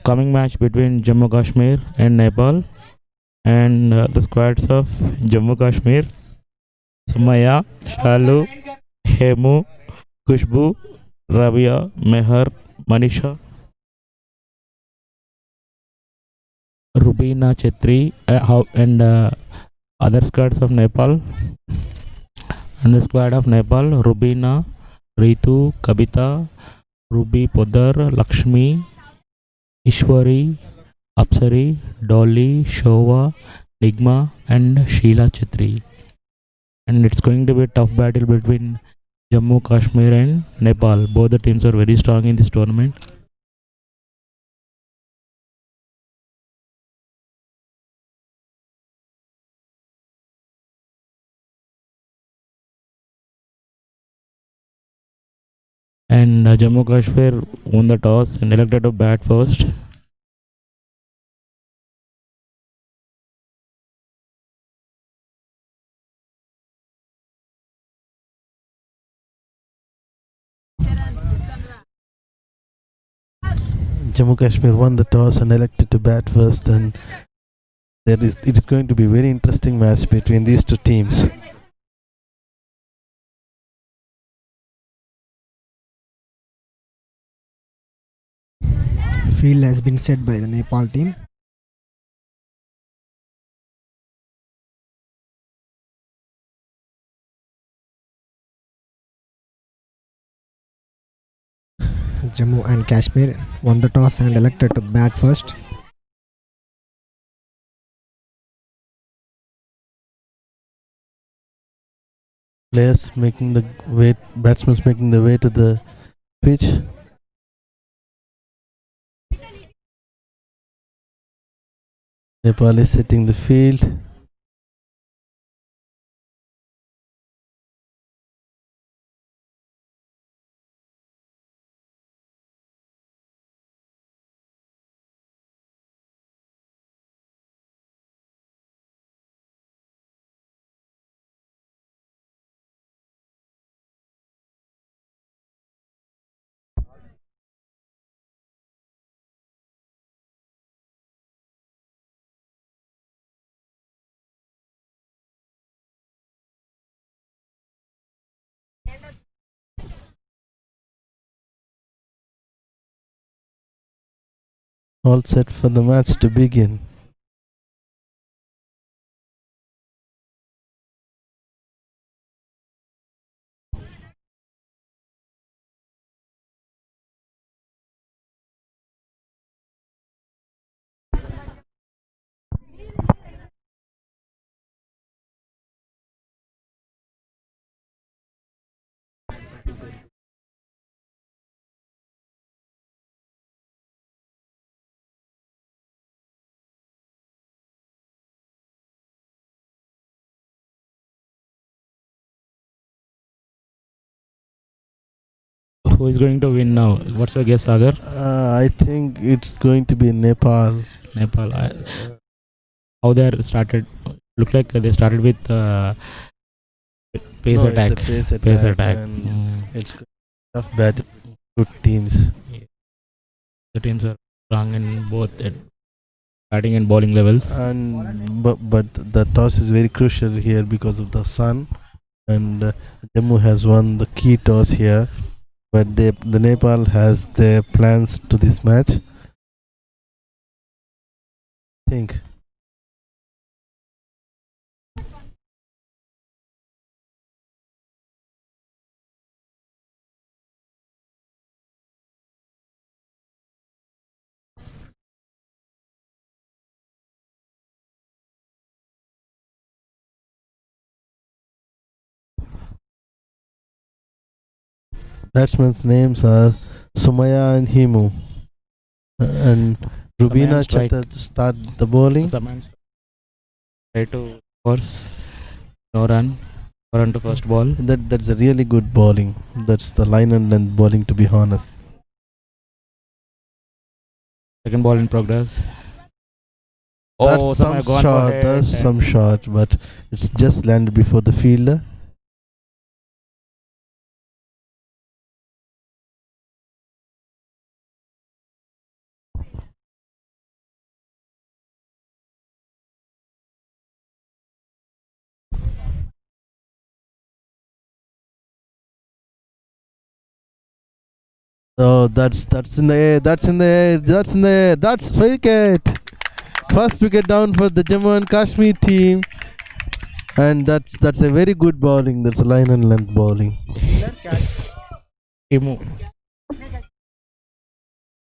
Coming match between Jammu Kashmir and Nepal, and the squads of Jammu Kashmir: Sumaya, Shalu, Hemu, Kushbu, Rabia, Meher, Manisha, Rubina Chetri, and other squads of Nepal. And the squad of Nepal: Rubina, Ritu, Kabita, Ruby Podar, Lakshmi, Ishwari, Apsari, Dolly, Shova, Nigma, and Sheila Chetri. And it's going to be a tough battle between Jammu Kashmir and Nepal. Both the teams are very strong in this tournament. And Jammu Kashmir won the toss and elected to bat first. Jammu Kashmir won the toss and elected to bat first, and it is going to be a very interesting match between these two teams. Field has been set by the Nepal team. Jammu and Kashmir won the toss and elected to bat first. Batsmen making the way to the pitch. Nepal is setting the field. All set for the match to begin. Who is going to win now? What's your guess, Sagar? I think it's going to be Nepal. Nepal. How they are started? Look like they started with pace No, attack. It's a Pace pace attack. and it's tough battle. Good teams. The teams are strong in both at batting and bowling levels. But the toss is very crucial here because of the sun, and Jammu has won the key toss here. But the Nepal has their plans to this match. I think. Batsmen's names are Sumaya and Hemu. And Rubina Chata to start the bowling. Try to force no run to first ball. That's a really good bowling. That's the line and length bowling, to be honest. Second ball in progress. That's some shot, but it's just landed before the fielder. Oh, that's in the air. That's in the air. That's in the air. That's wicket. First wicket down for the Jammu and Kashmir team, and that's a very good bowling. That's a line and length bowling. Himu.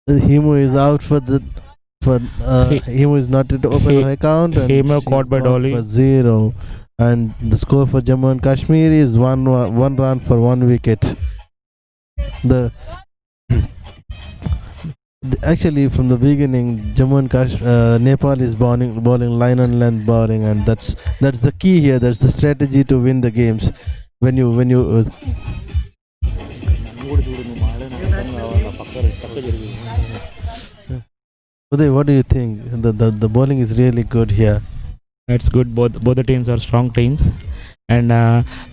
Himu is out for Himu is not to open her account. And Himu she's caught by gone Dolly. for 0, and the score for Jammu and Kashmir is one run for 1 wicket. Actually, from the beginning, Jammu and Nepal is bowling line and length bowling, and that's the key here. That's the strategy to win the games. When you Uday, what do you think? The bowling is really good here. It's good. Both the teams are strong teams, and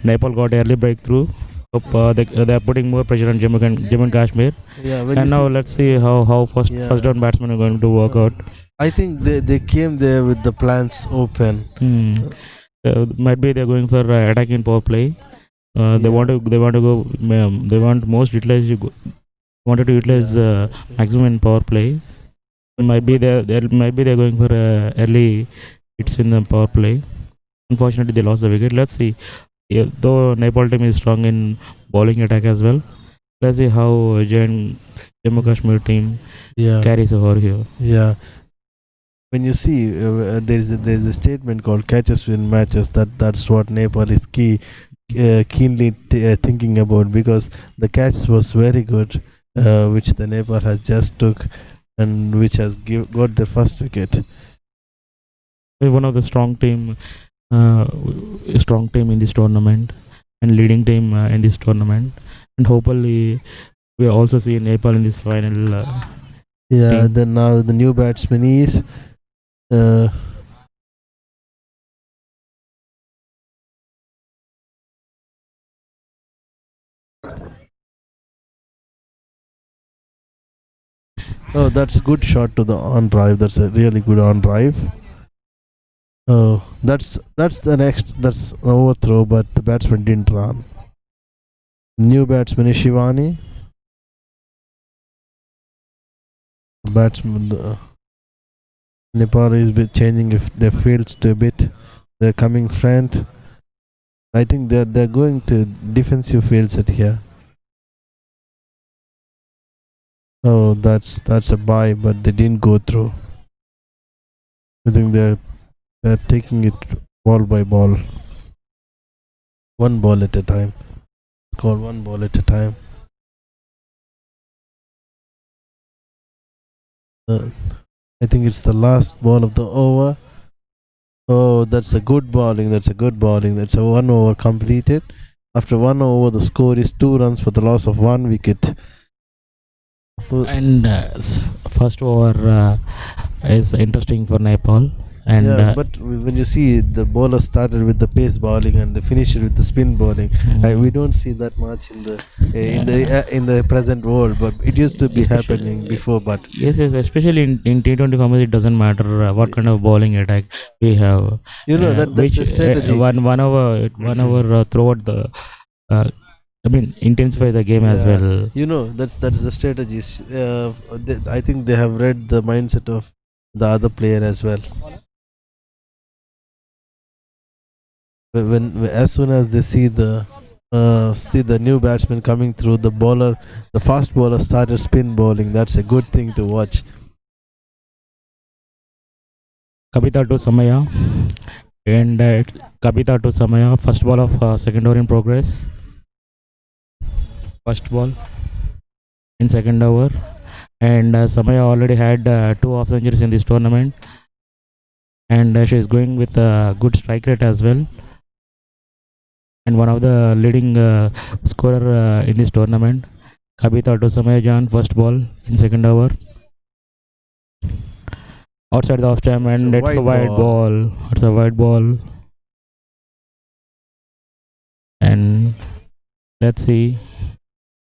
Nepal got early breakthrough. Hope they are putting more pressure on Jammu and Kashmir. Yeah, when And you now see- let's see how first down batsmen are going to work out. I think they came there with the plans open. Might be they're going for attacking power play. They want to go. They want most utilize. Wanted to utilize maximum in power play. Might be they're going for early hits in the power play. Unfortunately, they lost the wicket. Let's see. Yeah, though Nepal team is strong in bowling attack as well. Let's see how Jammu Kashmir team Yeah, carries over here. yeah. When you see there's a statement called "catches win matches." That's what Nepal is keenly thinking about, because the catch was very good, which the Nepal has just took, and which has got their first wicket. We're one of the strong team in this tournament and leading team in this tournament, and hopefully we also see Nepal in this final. Yeah. Team. Then now the new batsman is. Oh, that's a good shot to the on drive. That's a really good on drive. Oh, that's an overthrow, but the batsman didn't run. New batsman is Shivani. Batsman Nepal is changing if their fields to a bit. They're coming front. I think they're going to defensive fields at here. Oh, that's a bye, but they didn't go through. I think they're taking it ball by ball. One ball at a time. Call one ball at a time. I think it's the last ball of the over. Oh, that's a good bowling. That's a 1 over completed. After 1 over, the score is 2 runs for the loss of 1 wicket. And first over is interesting for Nepal. And yeah, but when you see the bowler started with the pace bowling and they finished with the spin bowling, we don't see that much in the present world. But it used to be Especially- happening before. But yes, especially in T20 formats, it doesn't matter what kind of bowling attack we have. you know that's which the strategy. one hour throughout the. Intensify the game as Yeah. well. You know that's the strategies. I think they have read the mindset of the other player as well. When as soon as they see the new batsman coming through, the fast bowler started spin bowling. That's a good thing to watch. Kabita to Samaya, and Kabita to Samaya. First ball of second over in progress. First ball in second over, and Samaya already had 2 half centuries in this tournament, and she is going with a good strike rate as well, and one of the leading scorer in this tournament. Kabita to Samaya Jan, first ball in second over. Outside the off stamp, It's and a it's a wide wide ball. It's a wide ball. And let's see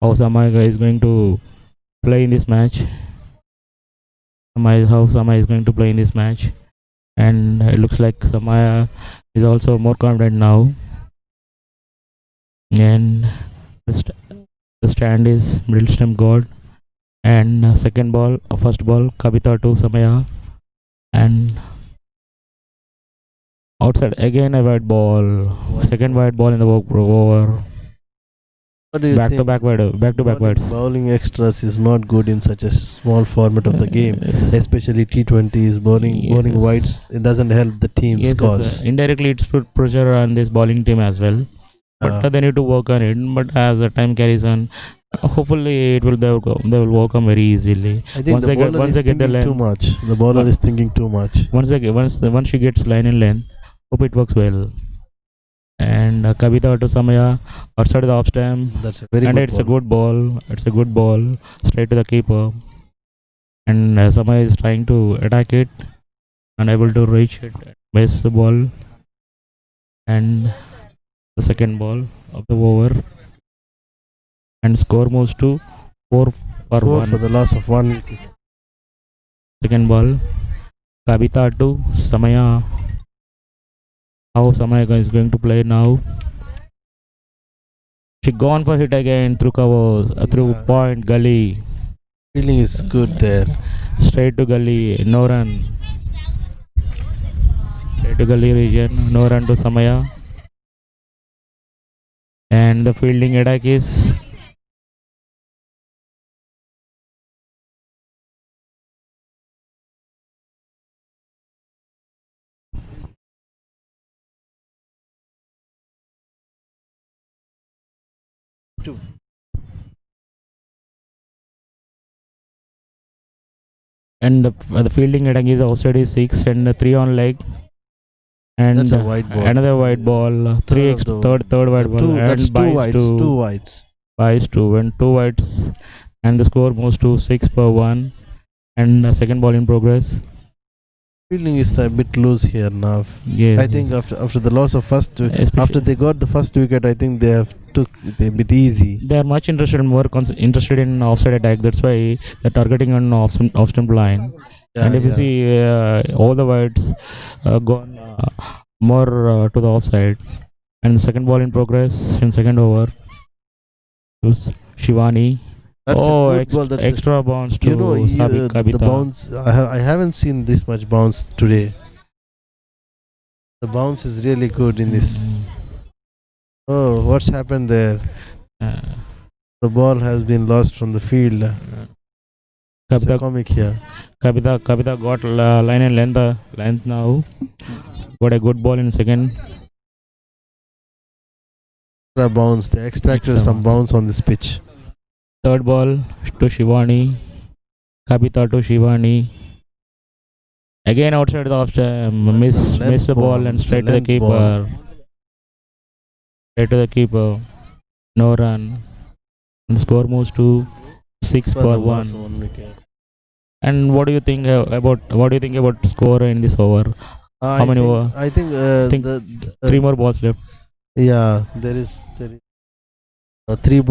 how Samaya is going to play in this match. How Samaya is going to play in this match. And it looks like Samaya is also more confident now. And the stand is middle stump God. And first ball, Kavita to Samaya, and outside again a white ball. Second white ball in the over. What do you Back to think? back whites. Bowling extras is not good in such a small format of the game, Yes. especially T20s. Bowling Yes. wides, it doesn't help the team Yes, scores. indirectly it's put pressure on this bowling team as well. But they need to work on it. But as the time carries on, hopefully they will overcome very easily. I think Once the they get- bowler once is they get the thinking too length- much. The bowler is thinking too much. Once she gets line and length, hope it works well. And Kavita to Samaya outside the off stamp, That's a very and good it's ball. a good ball. It's a good ball straight to the keeper. And Samaya is trying to attack it, unable to reach it, miss the ball. And the second ball of the over, and score moves to 4 for 4 1. for the loss of 1 wicket. Second ball, Kavita to Samaya. How Samaya is going to play now? She gone for hit again through covers, through Yeah. point, gully, Feeling is good there. straight to gully, no run. Straight to gully region, no run to Samaya. And the fielding attack is Two. and the fielding attack is outside is 6 and 3 on leg. And That's a white ball. another white ball, third white ball, and That's two buys wides. to Two wides. buys to and 2 whites, and the score moves to 6 per 1. And the second ball in progress. Feeling is a bit loose here now. Yes, I think after the loss of first, Especially- after they got the first wicket, I think they have took it a bit easy. they are much interested in offside attack. That's why they're targeting on off stump line. And if you see all the whites gone more to the offside. And second ball in progress in second over. Shivani. That's Oh, a good ball. That's extra bounce to Sabi the Kabita. bounce. I haven't seen this much bounce today. The bounce is really good in this. Oh, what's happened there? Uh, The ball has been lost from the field. It's a Kabita, comic here. Kabita got line and length now. Got a good ball in second. Extra bounce. They extracted Extra some bounce on this pitch. Third ball to Shivani. Kabita to Shivani. Again outside the off stump. Miss a length the ball ball. and It's a straight to the length keeper. ball. Straight to the keeper. No run. And the score moves to 6 For per the loss 1. of 1 wicket. And what do you think about score in this over? How many over? I think Think the 3 more balls left. yeah, there is two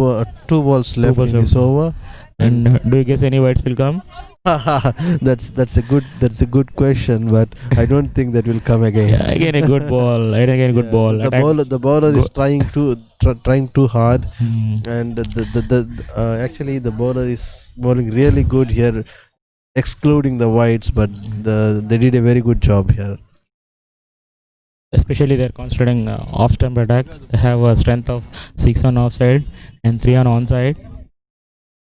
balls left balls in this left. over. And do you guess any whites will come? that's a good question, but I don't think that will come again. Yeah, again a good ball. Again a good Yeah, ball. The bowler is trying too hard, Hmm. and actually the bowler is bowling really good here, excluding the wides, but they did a very good job here. Especially they're considering off stump attack. They have a strength of 6 on offside and 3 on onside.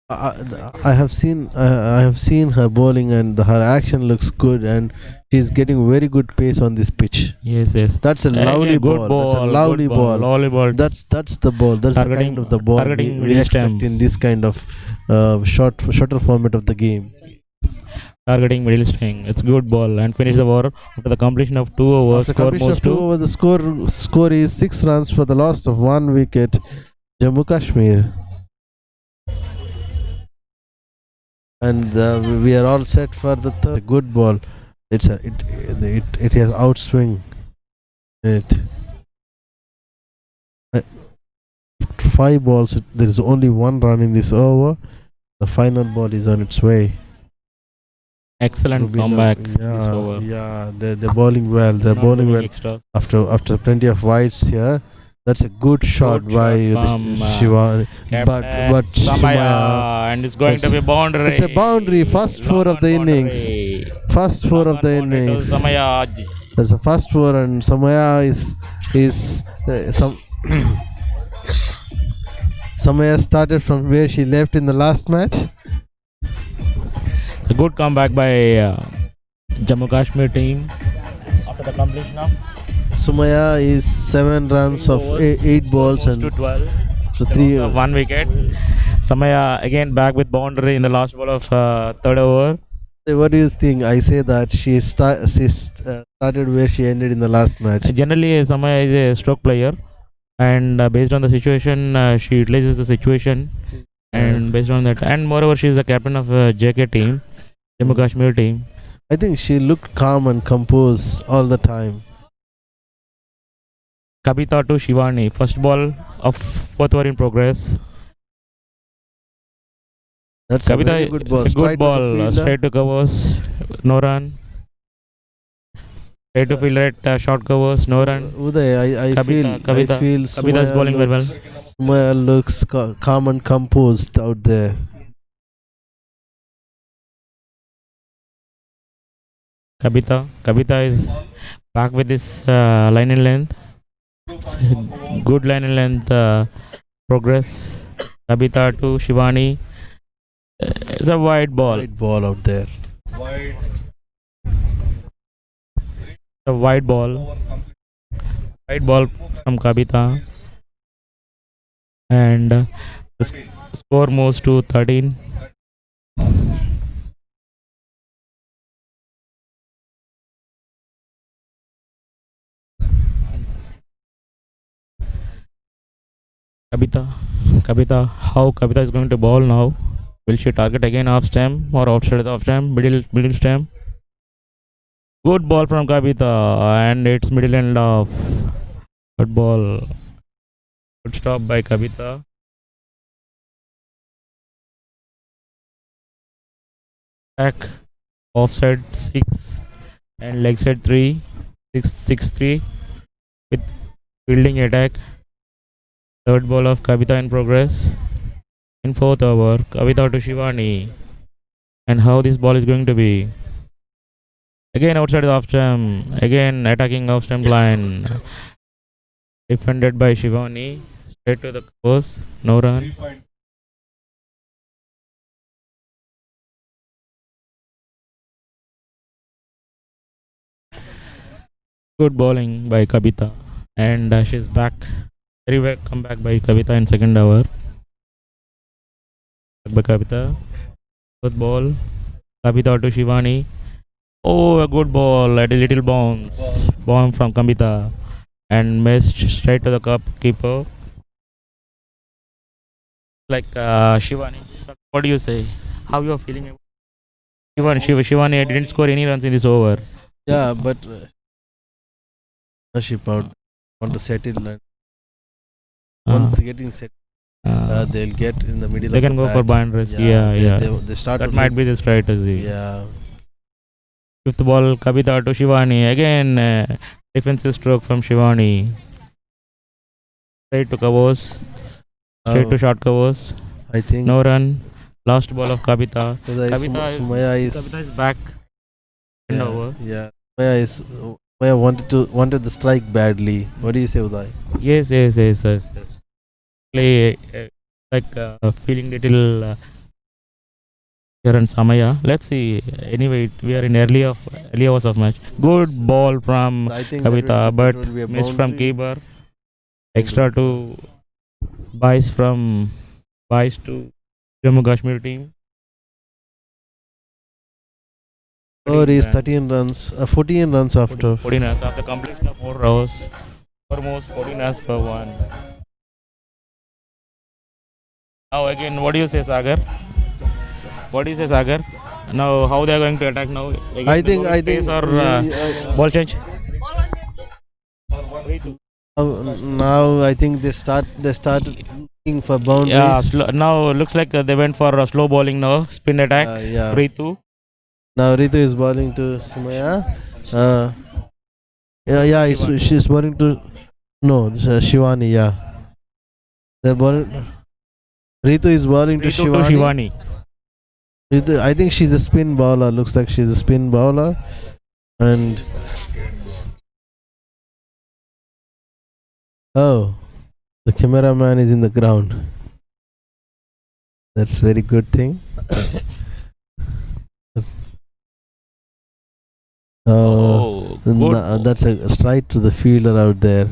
I have seen her bowling, and her action looks good, and she's getting very good pace on this pitch. Yes. That's a lovely Good ball. That's a lovely good ball. Lovely ball. That's the ball. That's the kind of the ball targeting we middle expect stump. in this kind of shorter format of the game. Targeting middle string. It's good ball and finish the over after the completion of 2 overs. After Score completion moves of 2 to overs, the score is 6 runs for the loss of 1 wicket. Jammu Kashmir. And we are all set for the third. Good ball. It has outswing. It 5 balls. There is only 1 run in this over. The final ball is on its way. excellent Rubina, comeback. This over. they're bowling well. They're Not bowling doing well extras. after plenty of wides here. That's a good shot Good by shot the from, Shivani. Captain But Samaya, Sumaya, and it's going to be it's- boundary. it's a boundary, first four Long of the on innings. boundary. First four Long of the on boundary to innings. Samaya. There's a first four, and Samaya is some. Samaya started from where she left in the last match. A good comeback by Jammu Kashmir team after the completion of Sumaya is 7 runs of overs. 8 Score balls goes to and 12. so The 3. loss of 1 wicket. Samaya again back with boundary in the last ball of third over. What do you think? I say that she started where she ended in the last match. Generally, Samaya is a stroke player, and based on the situation, she utilizes the situation, and based on that, and moreover, she is the captain of JK team, Jammu Kashmir team. I think she looked calm and composed all the time. Kabita to Shivani, first ball of fourth over in progress. That's a very good ball. It's a good Straight to the ball, fielder. straight to covers, no run. Straight to fielder at short covers, no run. Uday, I Kabita feel is Sumaya bowling very well. Sumaya looks calm and composed out there. Kabita is back with this line and length. Good line and length progress. Kabita to Shivani. It's a wide ball. Right ball out there. A wide ball. Wide ball from Kabita. And the score moves to 13. Kabita, how Kabita is going to bowl now? Will she target again off stamp or outside of the off stamp? Middle stamp. Good ball from Kabita, and it's middle end off. Good ball. Good stop by Kabita. Back offside 6 and leg side 3. 6-3 with fielding attack. Third ball of Kabita in progress. In fourth over, Kabita to Shivani. And how this ball is going to be. Again outside the off stump. Again attacking off stump line. Defended by Shivani. Straight to the course. No run. Good bowling by Kabita. And she's back. Very well comeback by Kabita in second over. Back by Kabita. Good ball. Kabita to Shivani. Oh, a good ball at a little bounce. Bomb from Kabita. And missed straight to the cup keeper. Like Shivani. What do you say? How you are feeling about Shivani didn't score any runs in this over. Yeah, but ship out. Want to settle and once getting set, they'll get in the middle. They of can the go for bat. boundaries. Yeah. They start. That to might look- be the strategy. Yeah. Fifth ball, Kabita to Shivani. Again, defensive stroke from Shivani. Straight to covers. Straight to short covers. I think No run. Last ball of Kabita. Kabita Sumaya Kabita is back. End yeah, over. yeah. Sumaya wanted the strike badly. What do you say, Uday? Yes. Play feeling little here and Samaya. Let's see. Anyway, we are in early hours of match. Good ball from I think Kabita, but that will be a miss from boundary. keeper. Extra to Bice to Jammu Kashmir team. Or is 13 runs, 14 runs after. 14 runs after completion of 4 overs. Almost 14 runs per one. Now again, what do you say, Sagar? Now how they are going to attack now? Again, I think pace or ball change. Now I think they start looking for boundaries. Yeah, now looks like they went for slow bowling now. Spin attack. Yeah. Ritu. Now Ritu is bowling to Sumaya. She's bowling to No, this is Shivani. Yeah, they're bowling. Ritu is bowling to Ritu to Shivani. Shivani. Ritu, I think she's a spin bowler. Looks like she's a spin bowler, and oh, the cameraman is in the ground. That's very good thing. Oh, Good. that's a strike to the fielder out there,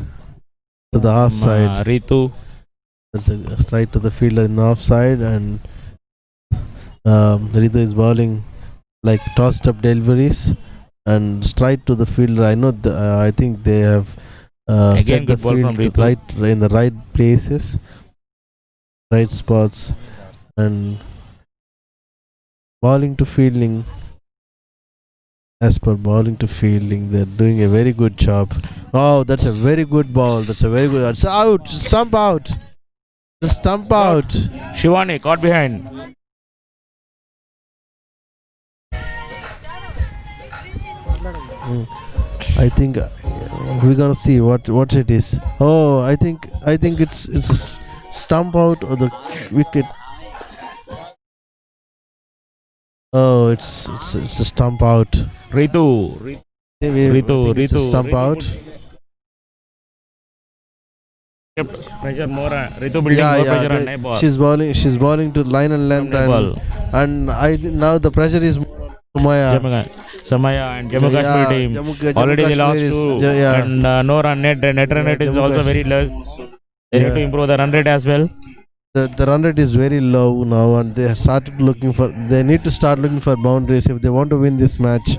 to the offside. Ritu. That's a strike to the fielder in the offside, and Ritu is bowling like tossed up deliveries and straight to the fielder. I know. I think they have Again, set the good ball from field Ritu. right in the right places, right spots, and bowling to fielding. As per bowling to fielding, they're doing a very good job. Oh, that's a very good ball. That's a very good. It's out. Stump out. Stump out. Shivani caught behind. I think we're gonna see what it is. Oh, I think it's a stump out or the wicket. Oh, it's a stump out. Ritu. Ritu. It's a stump out. Kept pressure more. Ritu building more pressure on Nepal. She's bowling to line and length, and now the pressure is Sumaya. Samaya and Jammu Kashmir team. Already they lost two. And no run net. Net run rate is also very less. They need to improve the run rate as well. The run rate is very low now, and they started looking for. They need to start looking for boundaries if they want to win this match.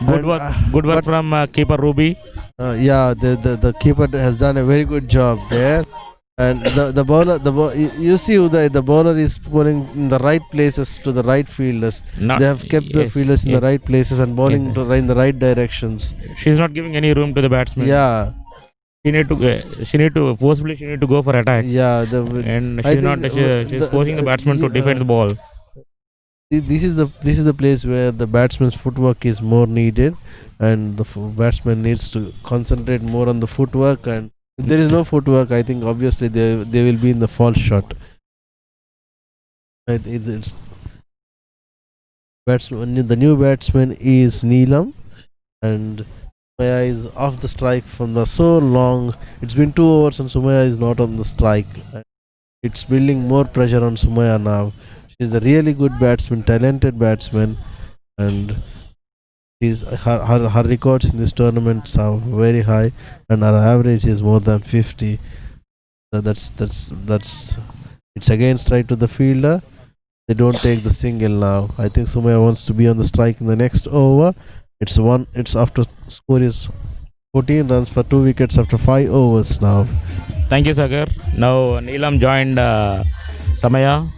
Good work from keeper Ruby. The keeper has done a very good job there, and the bowler, you see Uday, the bowler is pulling in the right places to the right fielders. They have kept the fielders in the right places and bowling in the right directions. She's not giving any room to the batsman. Yeah. She need to forcefully go for attack. Yeah, and she's forcing the batsman to defend the ball. This is the place where the batsman's footwork is more needed, and the batsman needs to concentrate more on the footwork. And if there is no footwork, I think obviously they will be in the false shot. It's batsman. The new batsman is Neelam, and Sumaya is off the strike from the so long. It's been 2 overs and Sumaya is not on the strike. It's building more pressure on Sumaya now. She's a really good batsman, talented batsman, and her records in this tournament are very high, and her average is more than 50. So that's it's again straight to the fielder. They don't take the single now. I think Sumaya wants to be on the strike in the next over. It's after score is 14 runs for 2 wickets after 5 overs now. Thank you, Sagar. Now Neelam joined Samaya.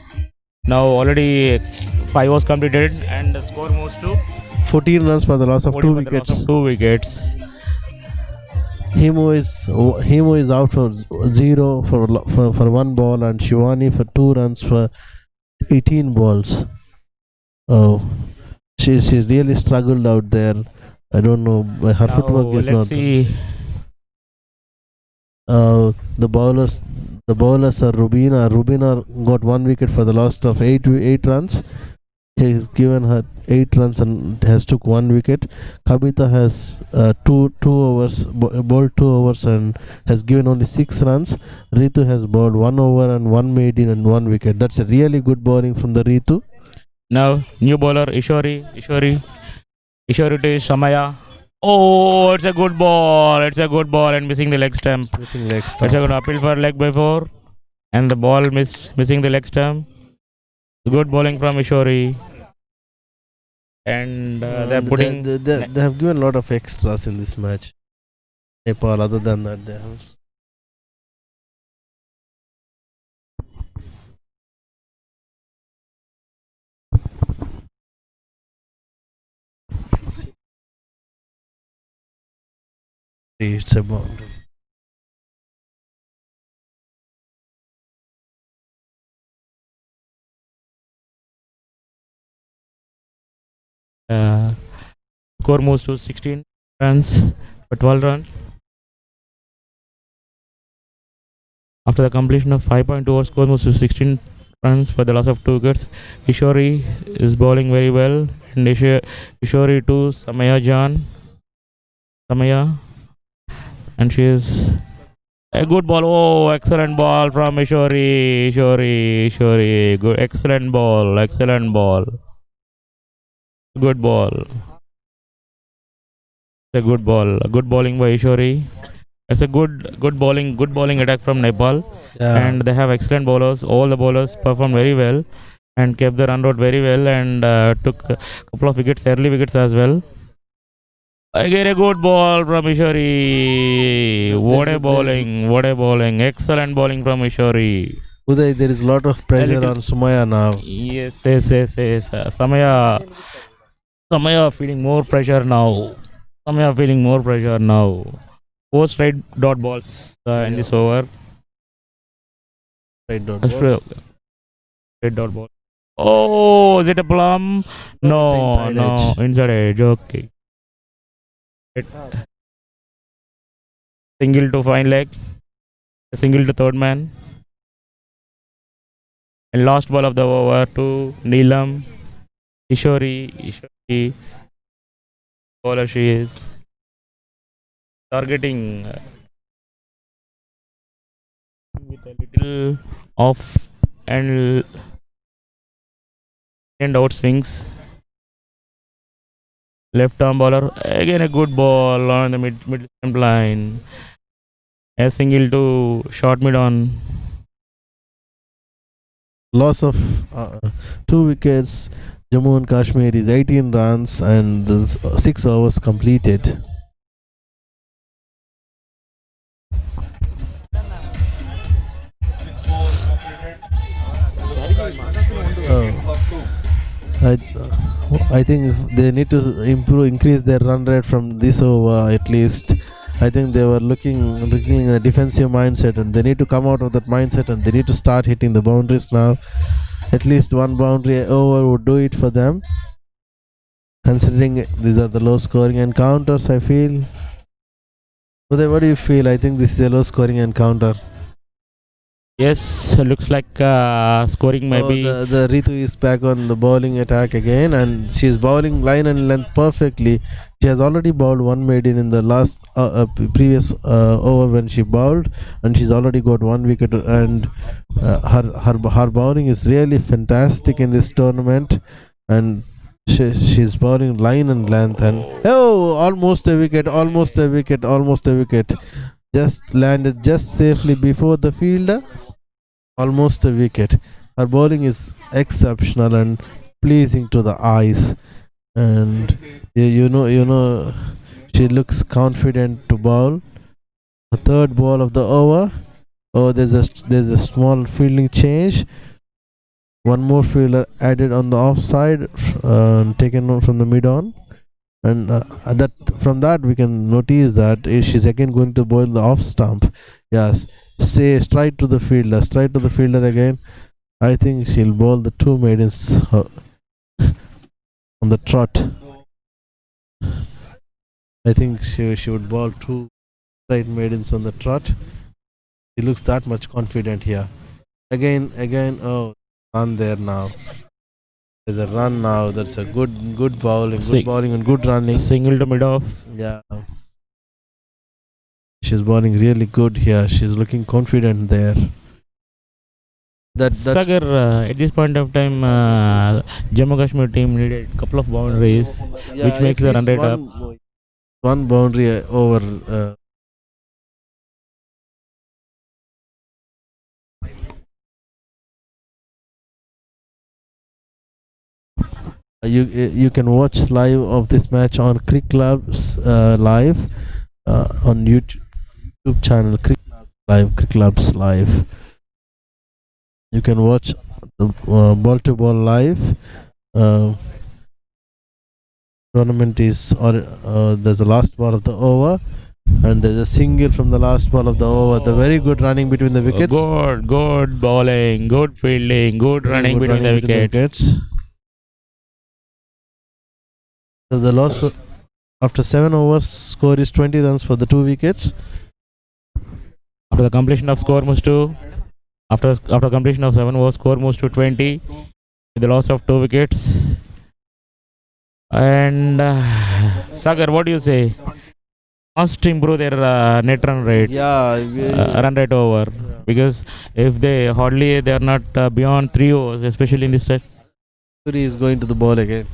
Now already 5 overs completed and the score moves to 14 runs for the loss of 2 wickets. Himo is out for 0 for 1 ball, and Shivani for 2 runs for 18 balls. Oh, she's really struggled out there. I don't know. Her footwork is not. See. The bowlers are Rubina. Rubina got 1 wicket for the loss of 8 runs. He's given her 8 runs and has took 1 wicket. Kabita has bowled 2 overs and has given only 6 runs. Ritu has bowled 1 over and 1 maiden and 1 wicket. That's a really good bowling from the Ritu. Now new bowler Ishori to Samaya. Oh, it's a good ball and missing the leg stump. It's a good appeal for leg before, and the ball missing the leg stump. Good bowling from Ishori. And they're putting. They have given a lot of extras in this match. Nepal, other than that, they have. It's a boundary. Score moves to 16 runs for 12 runs. After the completion of 5.2 overs, score moves to 16 runs for the loss of 2 wickets. Ishori is bowling very well. And Ishori to Samaya. And she is a good ball. Oh, excellent ball from Ishori. Good, excellent ball. Good ball. A good ball. Good bowling by Ishori. It's a good bowling attack from Nepal. Yeah. And they have excellent bowlers. All the bowlers performed very well and kept the run rate very well and took a couple of wickets, early wickets as well. Again, a good ball from Ishori. What a bowling! Excellent bowling from Ishori. Uday, there is a lot of pressure little- on Sumaya now. Yes. Samaya feeling more pressure now. 4 straight dot balls in this over. Right, dot That's balls. Straight dot ball. Oh, is it a plum? No, It's inside edge. inside edge. Okay. Single to fine leg. A single to third man. And last ball of the over to Neelam. Ishori. Bowler she is. Targeting with a little off and out swings. Left arm bowler. Again a good ball on the mid stump line. A single to short mid on. Loss of 2 wickets. Jammu and Kashmir is 18 runs and the 6 overs completed. I think they need to increase their run rate from this over at least. I think they were looking at a defensive mindset, and they need to come out of that mindset, and they need to start hitting the boundaries now. At least one boundary over would do it for them. Considering these are the low scoring encounters, I feel. Uday, what do you feel? I think this is a low scoring encounter. Yes, looks like scoring maybe. The Ritu is back on the bowling attack again, and she is bowling line and length perfectly. She has already bowled one maiden in the last previous over when she bowled, and she's already got 1 wicket. And her bowling is really fantastic in this tournament, and she's bowling line and length. And almost a wicket! Just landed just safely before the fielder. Almost a wicket. Her bowling is exceptional and pleasing to the eyes, and you know she looks confident to bowl. The third ball of the over. Oh, there's a small fielding change. One more fielder added on the offside, taken on from the mid on, and that from that we can notice that she's again going to bowl the off stump. Yes. Say straight to the fielder again. I think she'll bowl the 2 maidens on the trot. I think she would bowl 2 straight maidens on the trot. She looks that much confident here. Again, run there now. There's a run now. That's a good bowling, good bowling and good running. Single to mid off. Yeah. She's bowling really good here. She's looking confident there. Sagar, at this point of time, Jammu Kashmir team needed a couple of boundaries, which makes the run rate up. One boundary over. You can watch live of this match on Cricket Clubs live on YouTube channel Cricket Clubs live. You can watch the ball to ball live. Tournament is there's the last ball of the over, and there's a single from the last ball of the over. The very good running between the wickets. Good bowling, good fielding, good running between the wickets. So the loss after 7 overs, score is 20 runs for the 2 wickets. After the completion of score moves to after completion of 7 overs, score moves to 20 with the loss of 2 wickets. And Sagar, what do you say? Must improve their net run rate, run rate over, because if they are not beyond 3 overs, especially in this set. Ishwari is going to the ball again.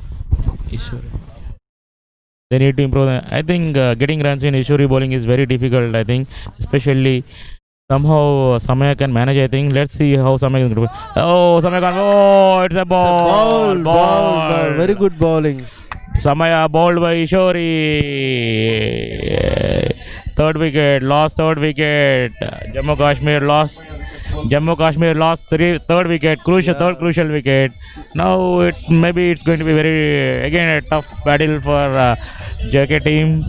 They need to improve. I think getting runs in Ishwari bowling is very difficult. I think, especially somehow Samaya can manage. I think. Let's see how Samaya can do. Oh, Samaya can. Oh, it's a ball. It's a ball. Very good bowling. Samaya bowled by Ishwari. Third wicket. Lost third wicket. Jammu Kashmir lost third wicket. Third crucial wicket. Now it's going to be again a tough battle for JK team.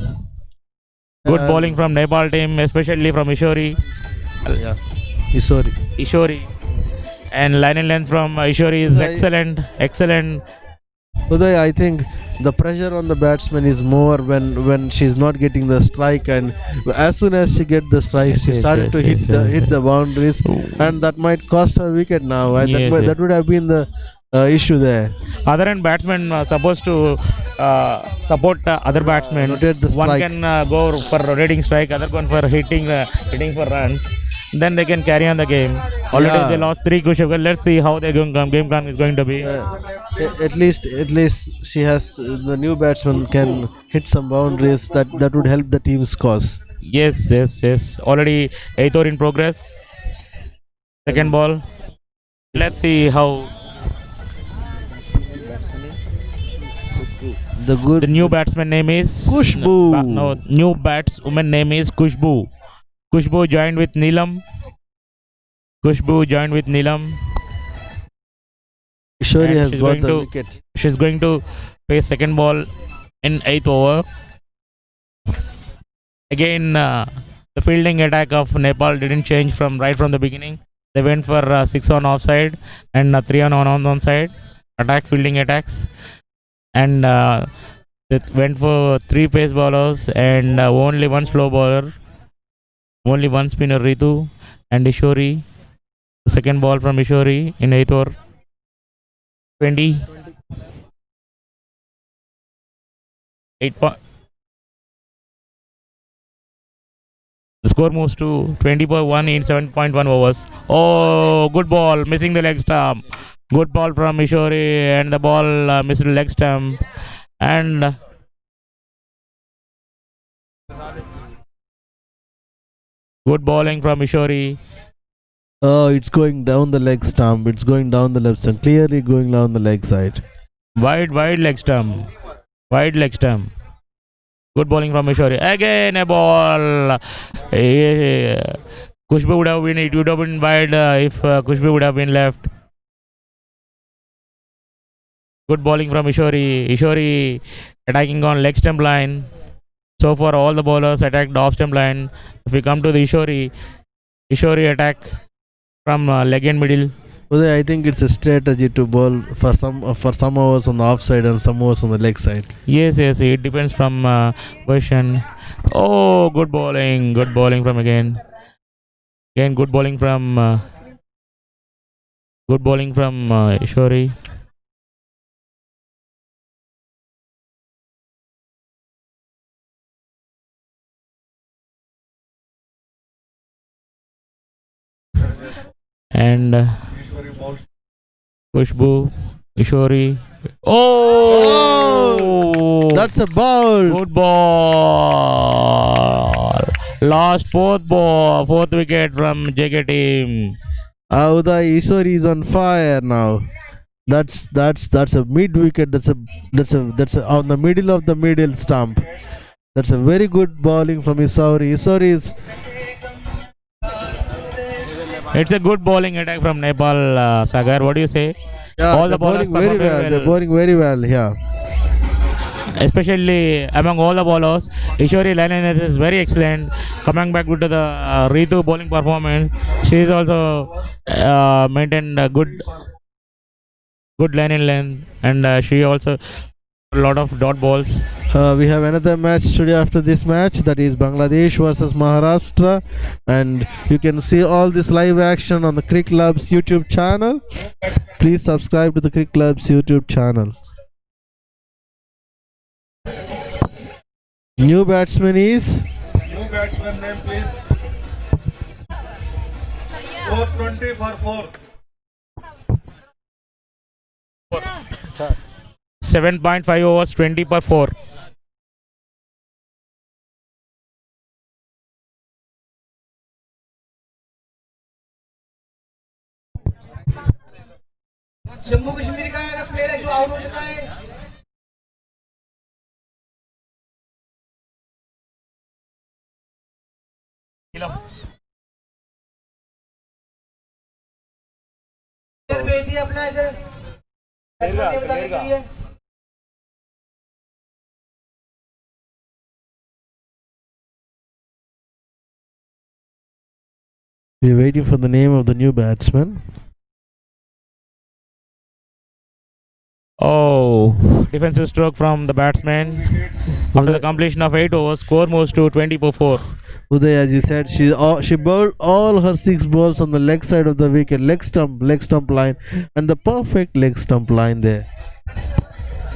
Good bowling from Nepal team, especially from Ishwari. Ishwari. And line and length from Ishwari is excellent. Uday, I think the pressure on the batsman is more when she's not getting the strike, and as soon as she gets the strike, she started to hit the boundaries, and that might cost her wicket now. And that would have been the issue there. Other end batsmen are supposed to support other batsmen. One can go for rotating strike, other one for hitting for runs. Then they can carry on the game. Already they lost 3 crucial. Let's see how their game plan is going to be. At least she has the new batsman can hit some boundaries that would help the team's cause. Yes. Already 8th over in progress. Second ball. Let's see how the new batsman name is Khushbu. New batswoman name is Khushbu. Khushbu joined with Neelam. Ishwari has got the wicket. She's going to face second ball in 8th over. Again, the fielding attack of Nepal didn't change from the beginning. They went for 6 on offside and 3 on onside. Fielding attacks. And they went for 3 pace bowlers and only 1 slow bowler. Only 1 spinner, Ritu and Ishwari. Second ball from Ishwari in 8th over. 20. 8 point. The score moves to 20.1 in 7.1 overs. Oh, good ball, missing the leg stump. Good ball from Ishwari, and the ball missed the leg stump. And good bowling from Ishwari. Oh, it's going down the leg stump. It's going down the left side. Clearly going down the leg side. Wide leg stump. Good bowling from Ishwari. Again a ball. Khushbu would have been. It would have been wide if Khushbu would have been left. Good bowling from Ishwari. Ishwari attacking on leg stump line. So far all the bowlers attacked off stump line. If we come to the Ishwari attack from leg and middle. Well, I think it's a strategy to bowl for some overs on the offside and some overs on the leg side. Yes. It depends from position. Oh, good bowling from again. Good bowling from Ishwari. And Khushbu, Ishwari. Oh, that's a ball. Good ball. Last fourth wicket from JK team. Uday, Ishwari is on fire now. That's a mid wicket. That's a on the middle of the middle stump. That's a very good bowling from Ishwari. Ishwari is. It's a good bowling attack from Nepal, Sagar. What do you say? Yeah, all the bowlers very well. They're bowling very well here. Especially among all the bowlers, Ishwari line is very excellent. Coming back to the Ritu bowling performance, she is also maintained a good line in length, and she also a lot of dot balls. We have another match today after this match, that is Bangladesh versus Maharashtra, and you can see all this live action on the Cricket Club's YouTube channel. Please subscribe to the Cricket Club's YouTube channel. New batsman is New batsman name please. 420 for 4. 7.5 overs, 20 per 4. Jammu Kashmir का एक player है जो out हो चुका है। भेज दिया अपना इधर बताने के लिए। we are waiting for the name of the new batsman. Oh, defensive stroke from the batsman. After the completion of 8 overs, score moves to 20 per 4. Uday, as you said, she bowled all her 6 balls on the leg side of the wicket, leg stump line, and the perfect leg stump line there.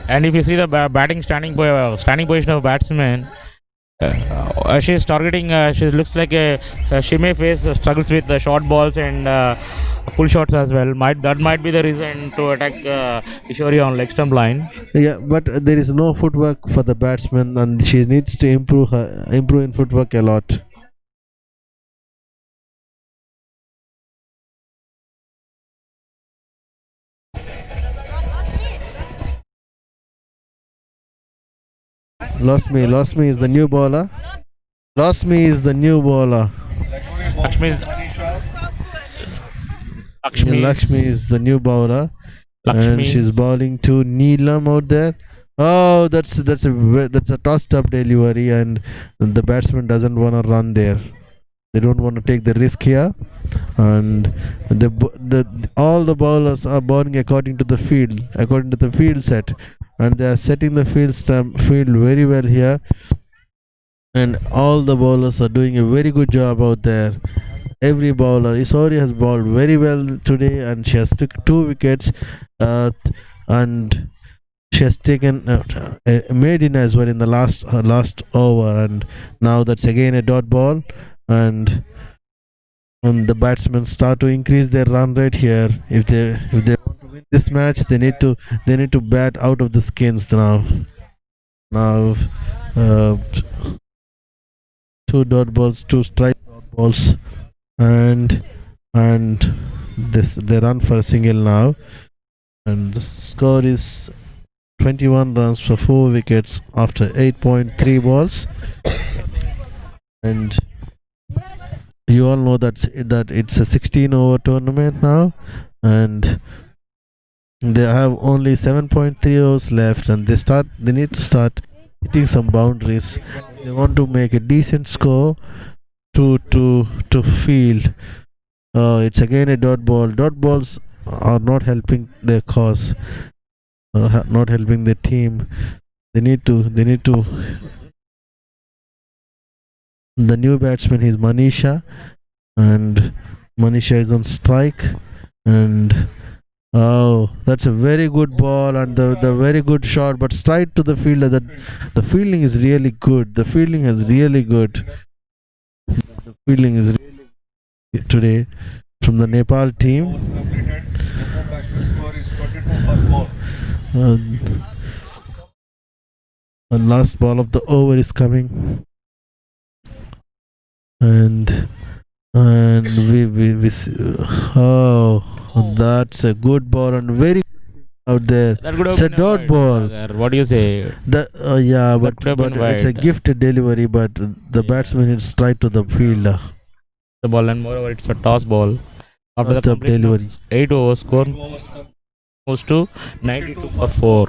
And if you see the batting standing position of batsman, she's targeting. She looks like she may face struggles with the short balls and pull shots as well. That might be the reason to attack Ishori on leg stump line. Yeah, but there is no footwork for the batsman, and she needs to improve in footwork a lot. Lost me is the new bowler. Lakshmi is the new bowler. And she's bowling to Neelam out there. Oh, that's a tossed up delivery, and the batsman doesn't want to run there. They don't want to take the risk here, and all the bowlers are bowling according to the field set, and they are setting the field very well here, and all the bowlers are doing a very good job out there. Every bowler, Ishori has bowled very well today, and she has took 2 wickets, and she has taken a maiden as well in the last over, and now that's again a dot ball, and the batsmen start to increase their run rate here. If they want to win this match, they need to bat out of the skins now. Now 2 dot balls, 2 strike dot balls, and they run for a single now, and the score is 21 runs for 4 wickets after 8.3 balls. And you all know that it's a 16 over tournament now, and they have only 7.3 overs left, and they need to start hitting some boundaries. They want to make a decent score to field. It's again a dot ball. Dot balls are not helping their cause, not helping the team. They need to. The new batsman is Manisha, and Manisha is on strike, and oh, that's a very good ball, and the very good shot, but straight to the fielder. That the fielding is really good. The fielding is really good today from the Nepal team. Score is 22 for 4. And last ball of the over is coming, and we oh, that's a good ball, and very out there. It's a dot ball. What do you say? Yeah, but could have been it's a wide. gifted delivery, but the batsman hits straight to the fielder. The ball, and moreover, it's a toss ball. After the Tossed up completion delivery. of 8 overs, score moves to 92 for 4.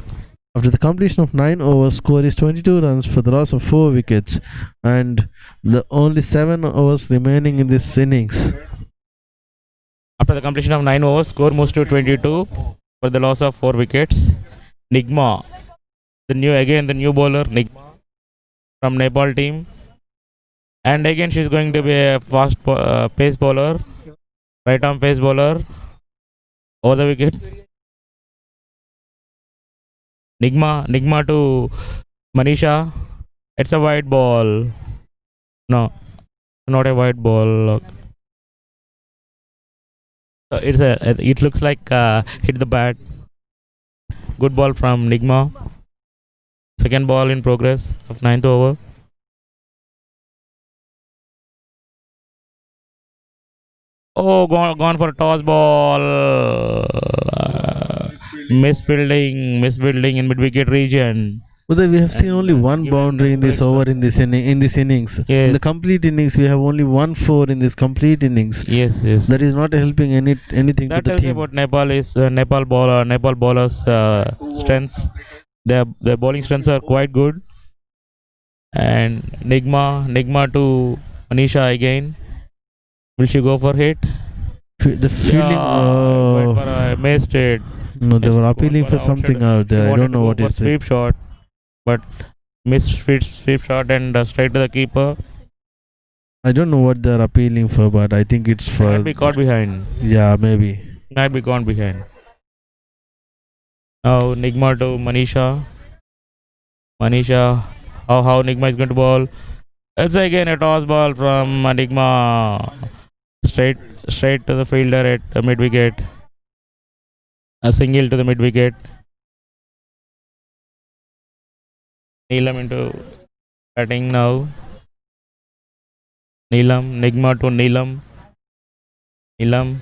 After the completion of 9 overs, score is 22 runs for the loss of 4 wickets, and the only 7 overs remaining in this innings. After the completion of 9 overs, score moves to 22 for the loss of 4 wickets. Nigma, the new bowler Nigma from Nepal team, and again she's going to be a pace bowler, right arm pace bowler over the wicket. Nigma to Manisha. It's a white ball. No, not a white ball. It looks like hit the bat. Good ball from Nigma. Second ball in progress of 9th over. Oh, gone for a toss ball. Misfielding in mid-wicket region. Uday, we have seen only one boundary in this over in this innings. Yes. In the complete innings, we have only 1 4 in this complete innings. Yes. That is not helping anything That to the tells you team. about Nepal bowlers' strengths. Their bowling strengths are quite good. And Nigma to Manisha again. Will she go for hit? The fielding. Went for a missed it. No, they Yes, were going appealing for for a something outside. out there. I Wanted don't to know go what for is it. sweep shot, but missed sweep shot and straight to the keeper. I don't know what they're appealing for, but I think it's for. Might be caught behind. Yeah, maybe. Might be gone behind. Now Nigma to Manisha. How Nigma is going to bowl? It's again a toss ball from Nigma. Straight to the fielder at mid wicket. A single to the mid wicket. Neelam into batting now. Nigma to Neelam.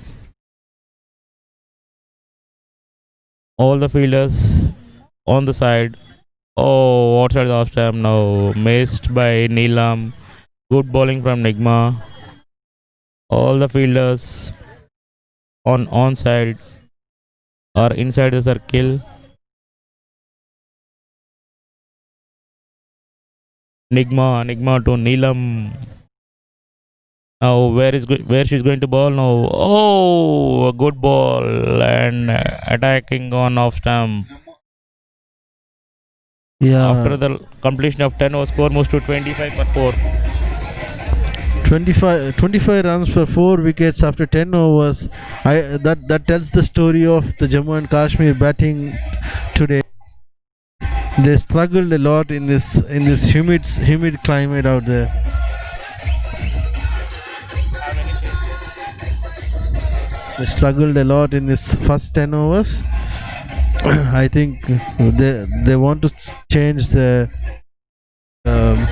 All the fielders on the side. Oh, outside the off stamp now. Missed by Neelam. Good bowling from Nigma. All the fielders on side or inside the circle. Nigma to Neelam. Now where she's going to bowl now? Oh, a good ball and attacking on off stump. Yeah. After the completion of 10 overs, score moves to 25 for 4. 25 runs for 4 wickets after 10 overs. That tells the story of the Jammu and Kashmir batting today. They struggled a lot in this humid climate out there. They struggled a lot in this first 10 overs. I think they want to change the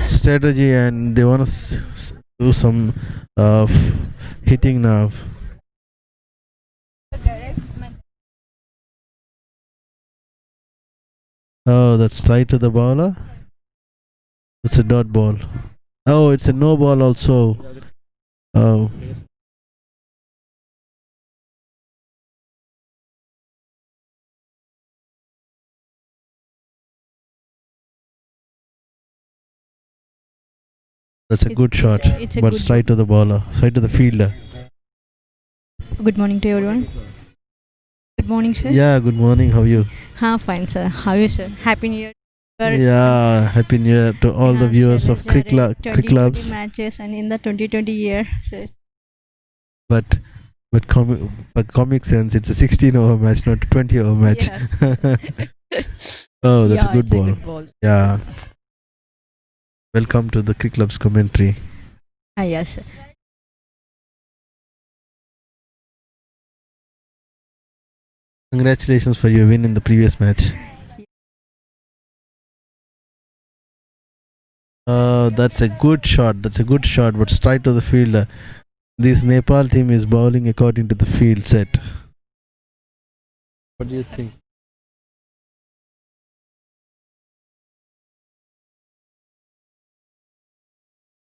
strategy and they want to do some hitting now. Oh, that's tight to the bowler. It's a dot ball. Oh, it's a no ball also. Oh. That's a good shot, it's a but good straight to the bowler, straight to the fielder. Good morning to everyone. Good morning, sir. Yeah, good morning. How are you? Fine, sir. How are you, sir? Happy New Year. Yeah, happy New Year to all the viewers sir, of Crick 2020 Clubs. matches and in the 2020 year, sir. But comic sense, it's a 16-over match, not a 20-over match. Yes. Oh, that's a good it's ball. A good ball. Yeah. Welcome to the Crick Clubs commentary. Yes, sir. Congratulations for your win in the previous match. That's a good shot. But straight to the fielder. This Nepal team is bowling according to the field set. What do you think?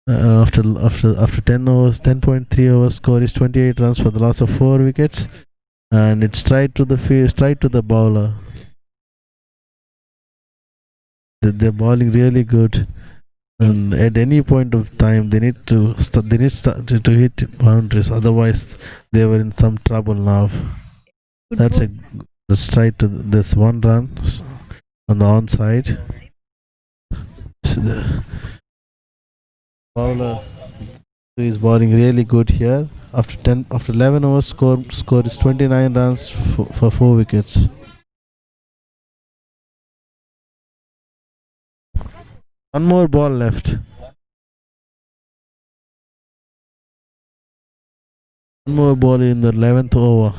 After 10 overs, 10.3 overs, score is 28 runs for the loss of 4 wickets, and it's straight to the field, straight to the bowler. They're bowling really good, and at any point of time they need to hit boundaries. Otherwise, they were in some trouble now. Good That's ball. the straight to this 1 run. on the onside. So the bowler is bowling really good here. After 11 overs, score is 29 runs for 4 wickets. One more ball left. One more ball in the 11th over.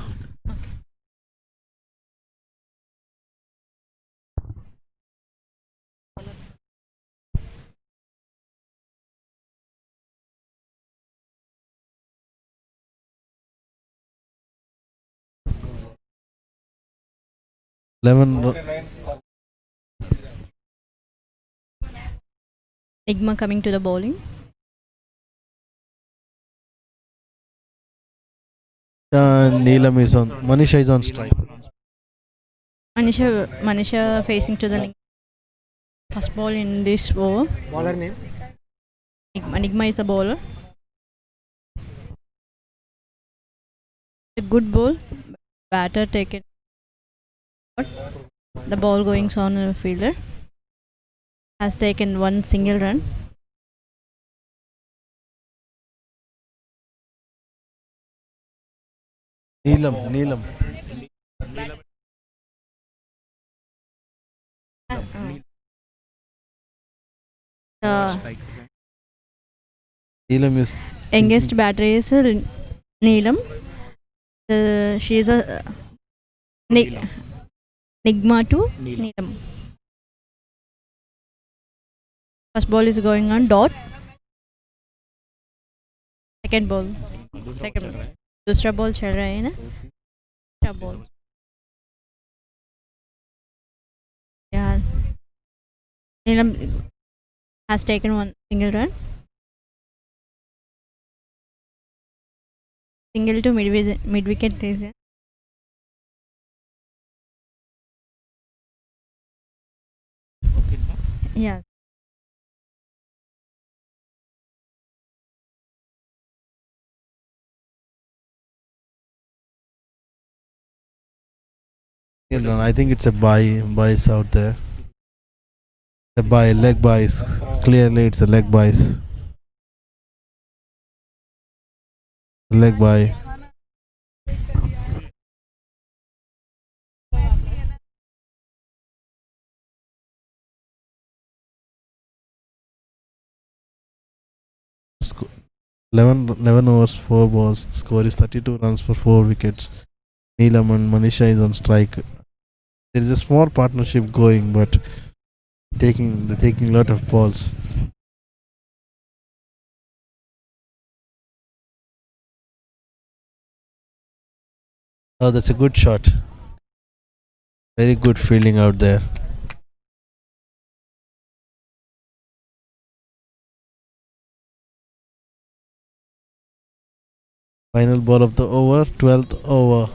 Nigma coming to the bowling. Neelam is on. Manisha is on strike. Manisha facing to the first ball in this over. Bowler name? Nigma is the bowler. A good ball. Batter taken. The ball going on the fielder. Has taken one single run. Neelam. Neelam is Youngest batter is Neelam. She is a Nigma to Neelam. First ball is going on dot. Second ball. दूसरा ball चल रहा है ना. दूसरा ball. Yeah. Neelam has taken one single run. Single to mid wicket is there. Yeah. I think it's a buys out there. A buy, leg buys. Clearly it's a leg buys. Leg buy. Sco- 11 overs, 4 balls. Score is 32 runs for 4 wickets. Neelam and Manisha is on strike. There is a small partnership going, but they're taking a lot of balls. Oh, that's a good shot. Very good fielding out there. Final ball of the over, 12th over.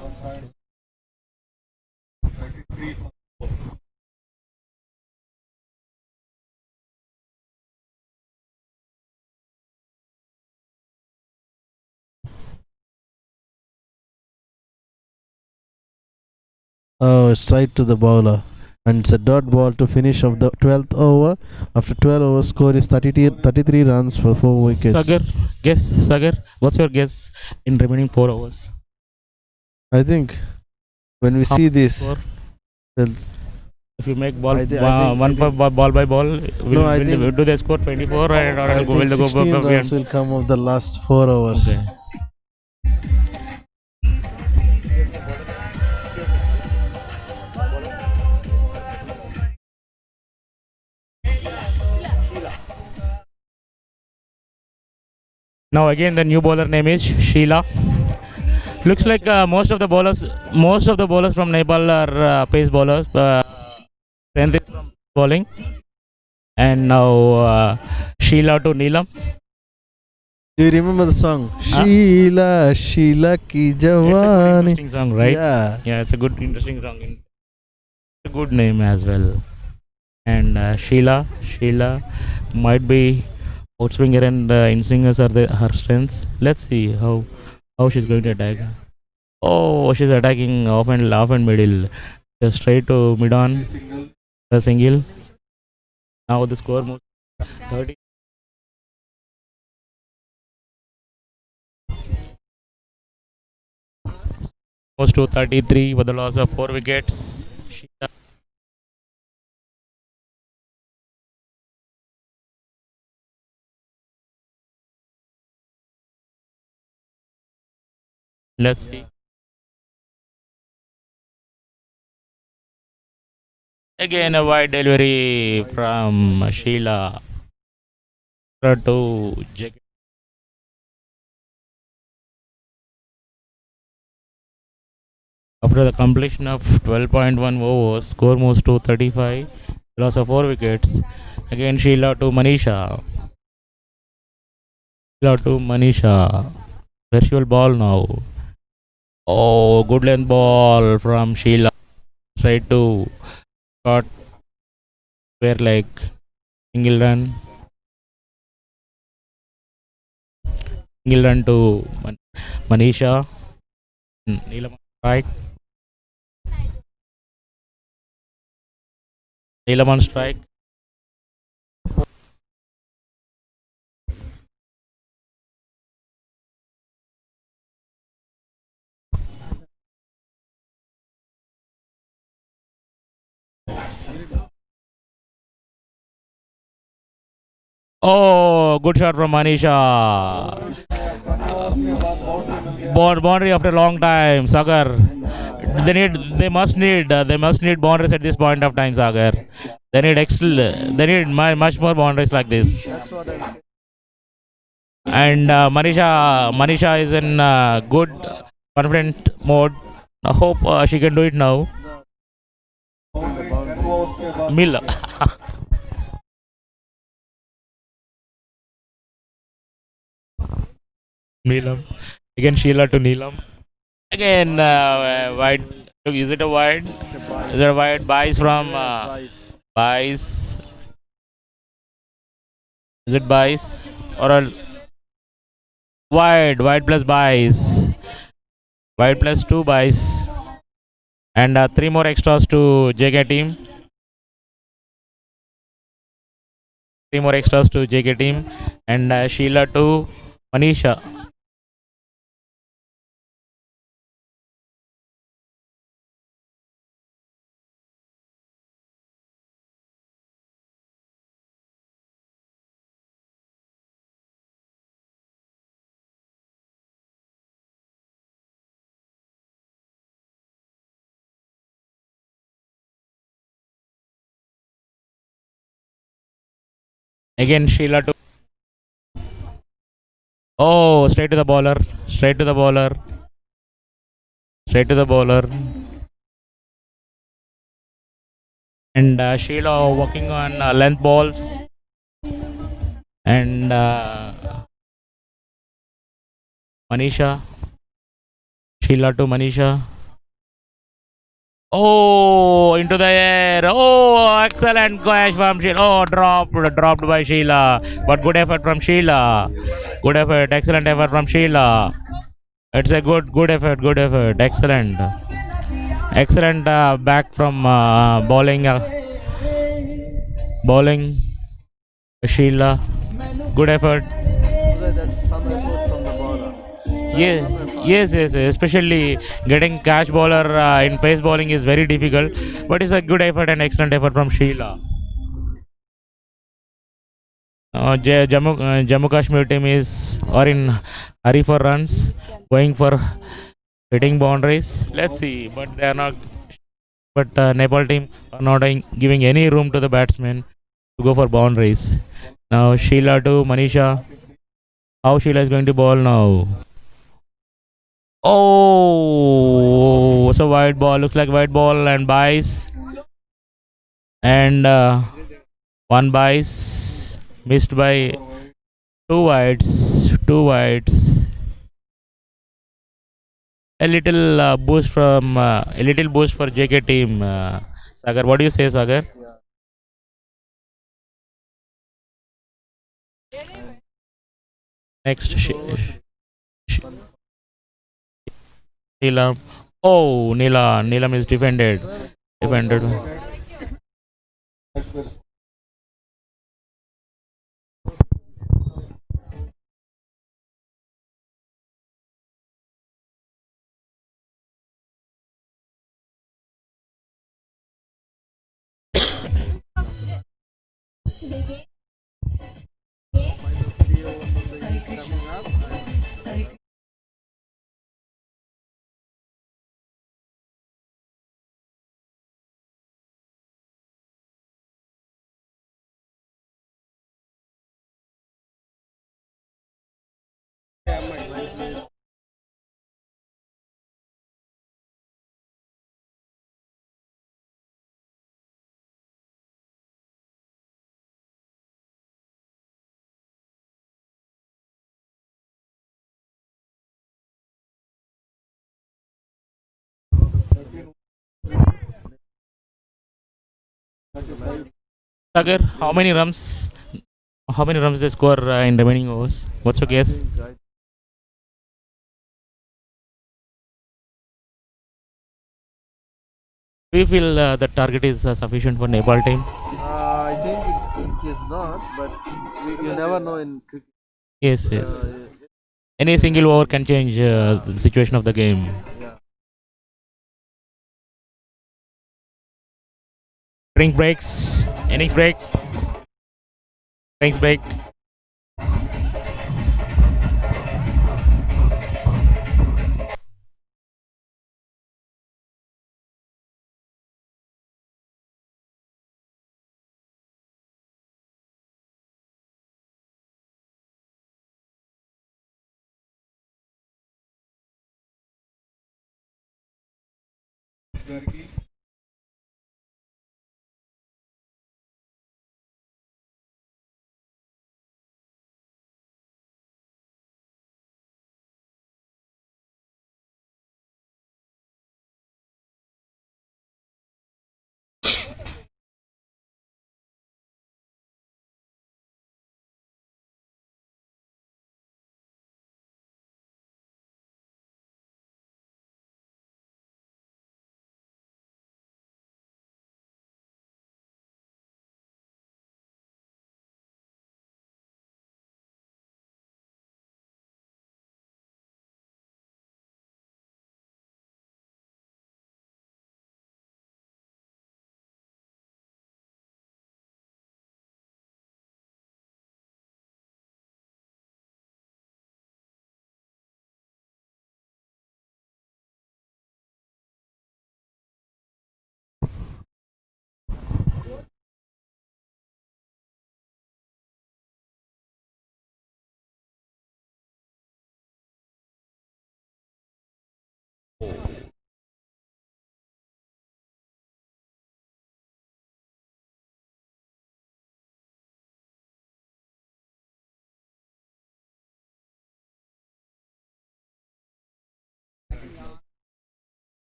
Oh, straight to the bowler. And it's a dot ball to finish of the 12th over. After 12 overs, score is 33 runs for 4 wickets. Sagar, what's your guess in remaining 4 hours? I think when we see this, Score? well, If you make ball I think- ball by ball, I think- will do they score 24 and or I will think they go 16 runs beyond? will come of the last 4 hours. Okay. Now again the new bowler name is Sheila. Looks like most of the bowlers from Nepal are pace bowlers. Strength is from bowling. And now Sheila to Neelam. Do you remember the song? Sheila, Sheila ki It's a good Jawani. interesting song, right? Yeah. Yeah, it's a good interesting song. It's a good name as well. And Sheila might be outswinger and in-swingers are her strengths. Let's see how she's going to attack. Oh, she's attacking off and middle. Just straight to mid on. a single. Now the score moves 30. Moves to 33 with the loss of 4 wickets. Sheila. Let's see. Again, a wide delivery from Sheila to Jack. After the completion of 12.1 overs, score moves to 35, loss of 4 wickets. Again, Sheila to Manisha. Sheila to Manisha. Where she will ball now. Oh, good length ball from Sheila. Straight to short. Where like single run. Single run to Manisha. Neelam strike. Neelam on strike. Oh, good shot from Manisha. Boundary after a long time, Sagar. They must need boundaries at this point of time, Sagar. They need much more boundaries like this. And Manisha is in good, confident mode. I hope she can do it now. Mill. Neelam. Again, Sheila to Neelam. Again, wide. Is it a wide? Is it a wide? Buys from buys. Is it buys or a wide? Wide plus buys. Wide plus 2 buys. And 3 more extras to JK team. 3 more extras to JK team. And Sheila to Manisha. Again, Sheila to. Oh, straight to the bowler. Straight to the bowler. Straight to the bowler. And Sheila working on length balls. And Manisha. Sheila to Manisha. Oh, into the air. Oh, excellent catch from Sheila. Oh, dropped by Sheila. But good effort from Sheila. Good effort. Excellent effort from Sheila. It's a good effort. Good effort. Excellent. Excellent back from bowling. Bowling. Sheila. Good effort. That's some effort from the bowler. Yes, especially getting catch bowler in pace bowling is very difficult, but it's a good effort and excellent effort from Sheila. Jammu Kashmir team are in hurry for runs, going for hitting boundaries. Let's see, but they are not. But Nepal team are not giving any room to the batsmen to go for boundaries. Now Sheila to Manisha. How Sheila is going to bowl now? Oh, so white ball, looks like white ball and buys. And one buys, missed by two wides. A little boost for JK team. Sagar, what do you say, Sagar? Next, Neelam. Oh, Neelam is defended. Sagar, how many runs they score in remaining overs? What's your guess? Do you feel the target is sufficient for Nepal team? I think it is not, but you never know in cricket. Yes, yes. Any single over can change the situation of the game. Yeah. Drink breaks, innings break, innings break.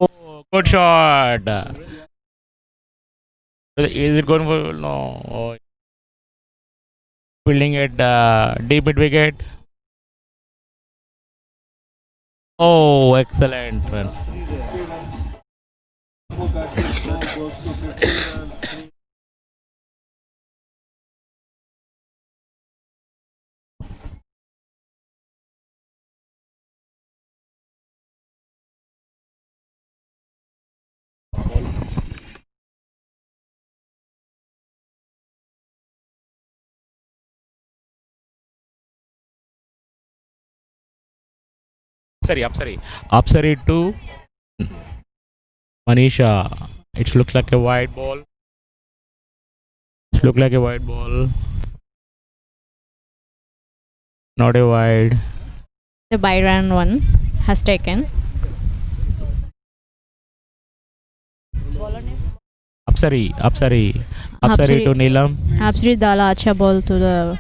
Oh, good shot. Is it going for no? Oh, fielding it deep mid wicket. Oh, excellent runs. Jammu batsman now goes to 50 runs. Sorry, Upsari to Manisha. It looks like a wide ball. It looks like a wide ball. Not a wide. The Byron one has taken. Upsari Apsari- to Neelam. Absolute Dala acha ball to the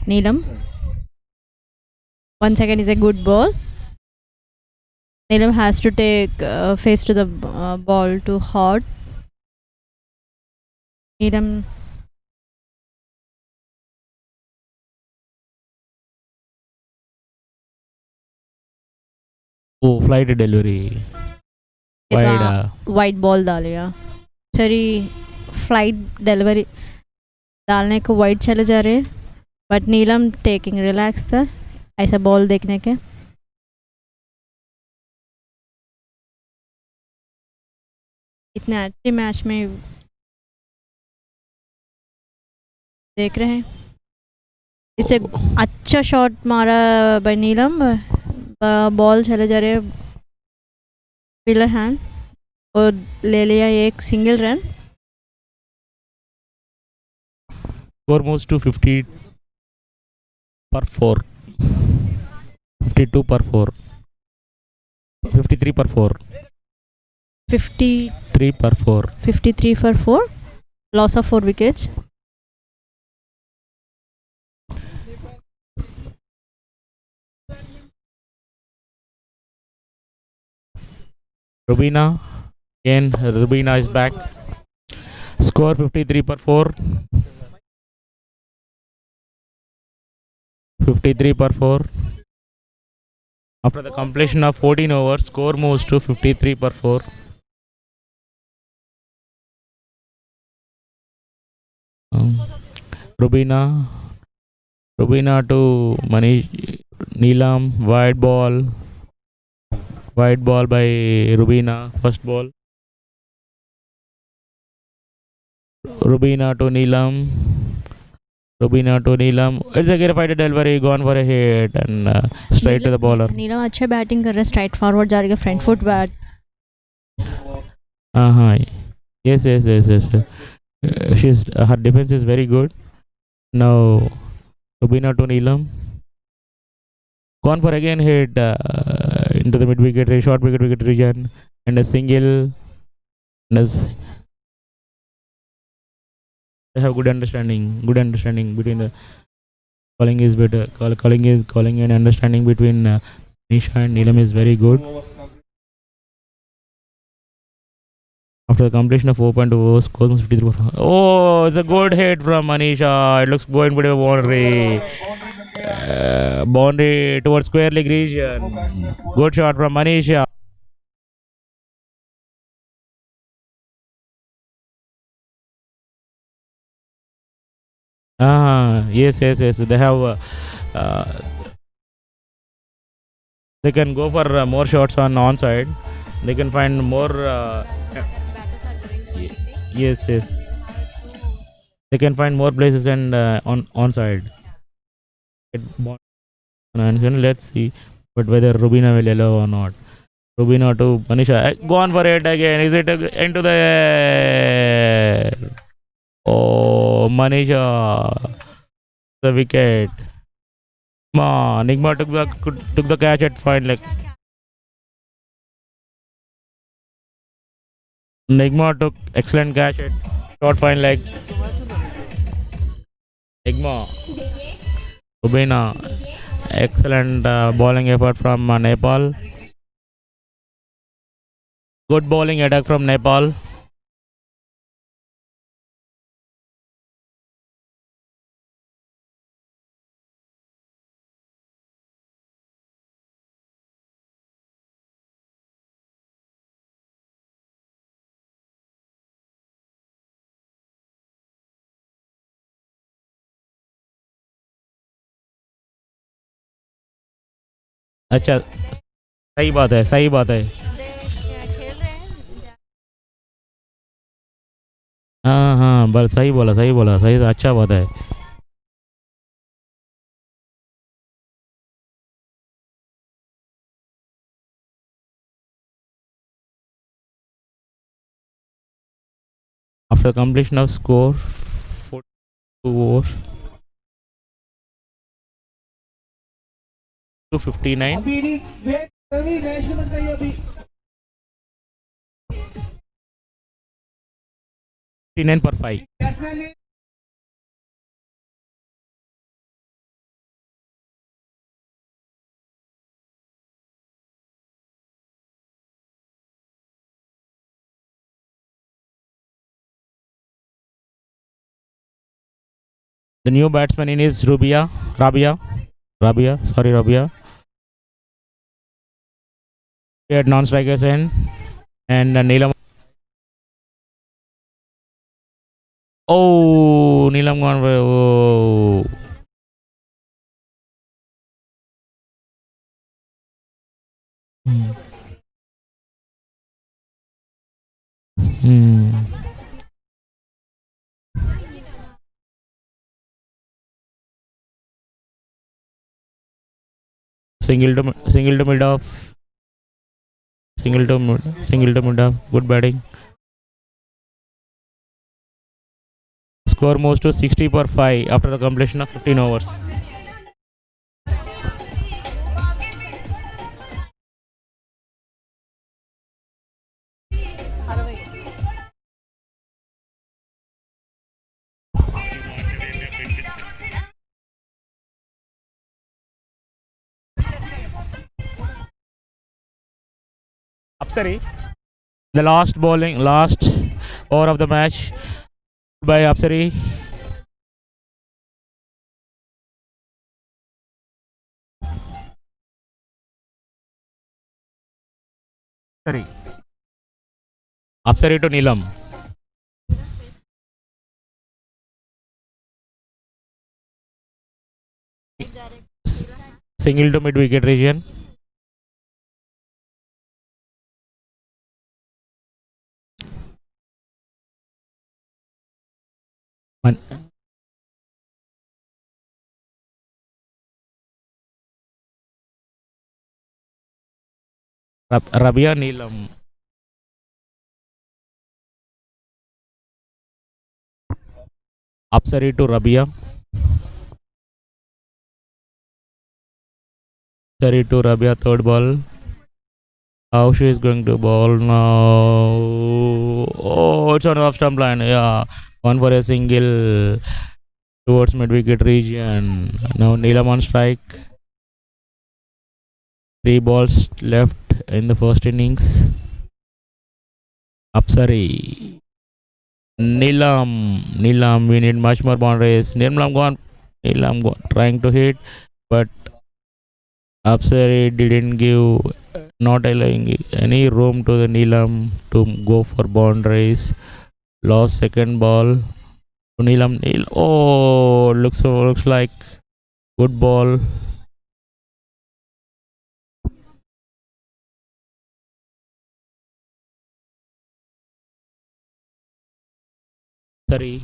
Neelam. Once again is a good ball. Neelam has to take face to the ball to hard. Neelam Oh, flight delivery. ये तो wide. White ball डालेगा सरी flight delivery डालने को white चले जा रहे but Neelam taking relax था ऐसा बॉल देखने के इतने अच्छे मैच में देख रहे हैं इसे अच्छा शॉट मारा बाय नीलम बॉल चले जा रहे पिलर हैंड और ले लिया एक single run Score moves to 50 per 4. 52 per 4. 53 per 4. 50 3 per 4. 53 for 4 loss of 4 wickets Rubina. Again, Rubina is back. Score 53 per 4. 53 per 4. After the completion of 14 overs, score moves to 53 per 4. Rubina to Manish Neelam, wide ball by Rubina, first ball. Rubina to Neelam. It's a great fighter delivery, gone for a hit and straight to the bowler. नीलम अच्छा batting कर रहा है straight forward जा रही है front foot bat Yes. Her defense is very good. Now Rubina to Neelam. Gone for again hit into the mid wicket, short wicket region, and a single. They have good understanding between the calling is better. Calling and understanding between Nisha and Neelam is very good. After the completion of 4.2 overs, score was 53. Oh, it's a good hit from Manisha. It looks going for a boundary. Boundary towards square leg region. Good shot from Manisha. Yes. They have. They can go for more shots on onside. They can find more. Yes. They can find more places and on onside. Let's see, but whether Rubina will allow or not. Rubina to Manisha. Gone for it again. Is it into the air? Oh, Manisha, the wicket. Nigma took the catch at fine leg. Nigma took excellent catch at short fine leg. Nigma. Rubina. Excellent bowling effort from Nepal. Good bowling attack from Nepal. अच्छा सही बात है हाँ बस सही बोला सही अच्छा बात है after completion of score 42 overs 259 अभी नहीं वेट अभी मैच में बताइए अभी 59 per 5 बैट्समैन ने the new batsman in is Rabia. He had non-strikers end And Neelam. Oh, Neelam gone. Oh. Hmm. Hmm. Single to mid off. Single to mid off. Good batting. Score moves to 60 per 5 after the completion of 15 overs. Apsari. The last over of the match by Apsari. Sorry. Apsari to Neelam. Single to mid wicket region. Man- Rabia Neelam. Apsari to Rabia. Apsari to Rabia, third ball. How she is going to ball now? Oh, it's on off stump line. Yeah, one for a single towards mid wicket region. Now Neelam on strike. 3 balls left in the first innings. Apsari. Neelam, we need much more boundaries. Neelam gone, trying to hit, but Apsari didn't give, not allowing any room to the Neelam to go for boundaries. Lost second ball to Neelam. Oh, looks like good ball. Sorry.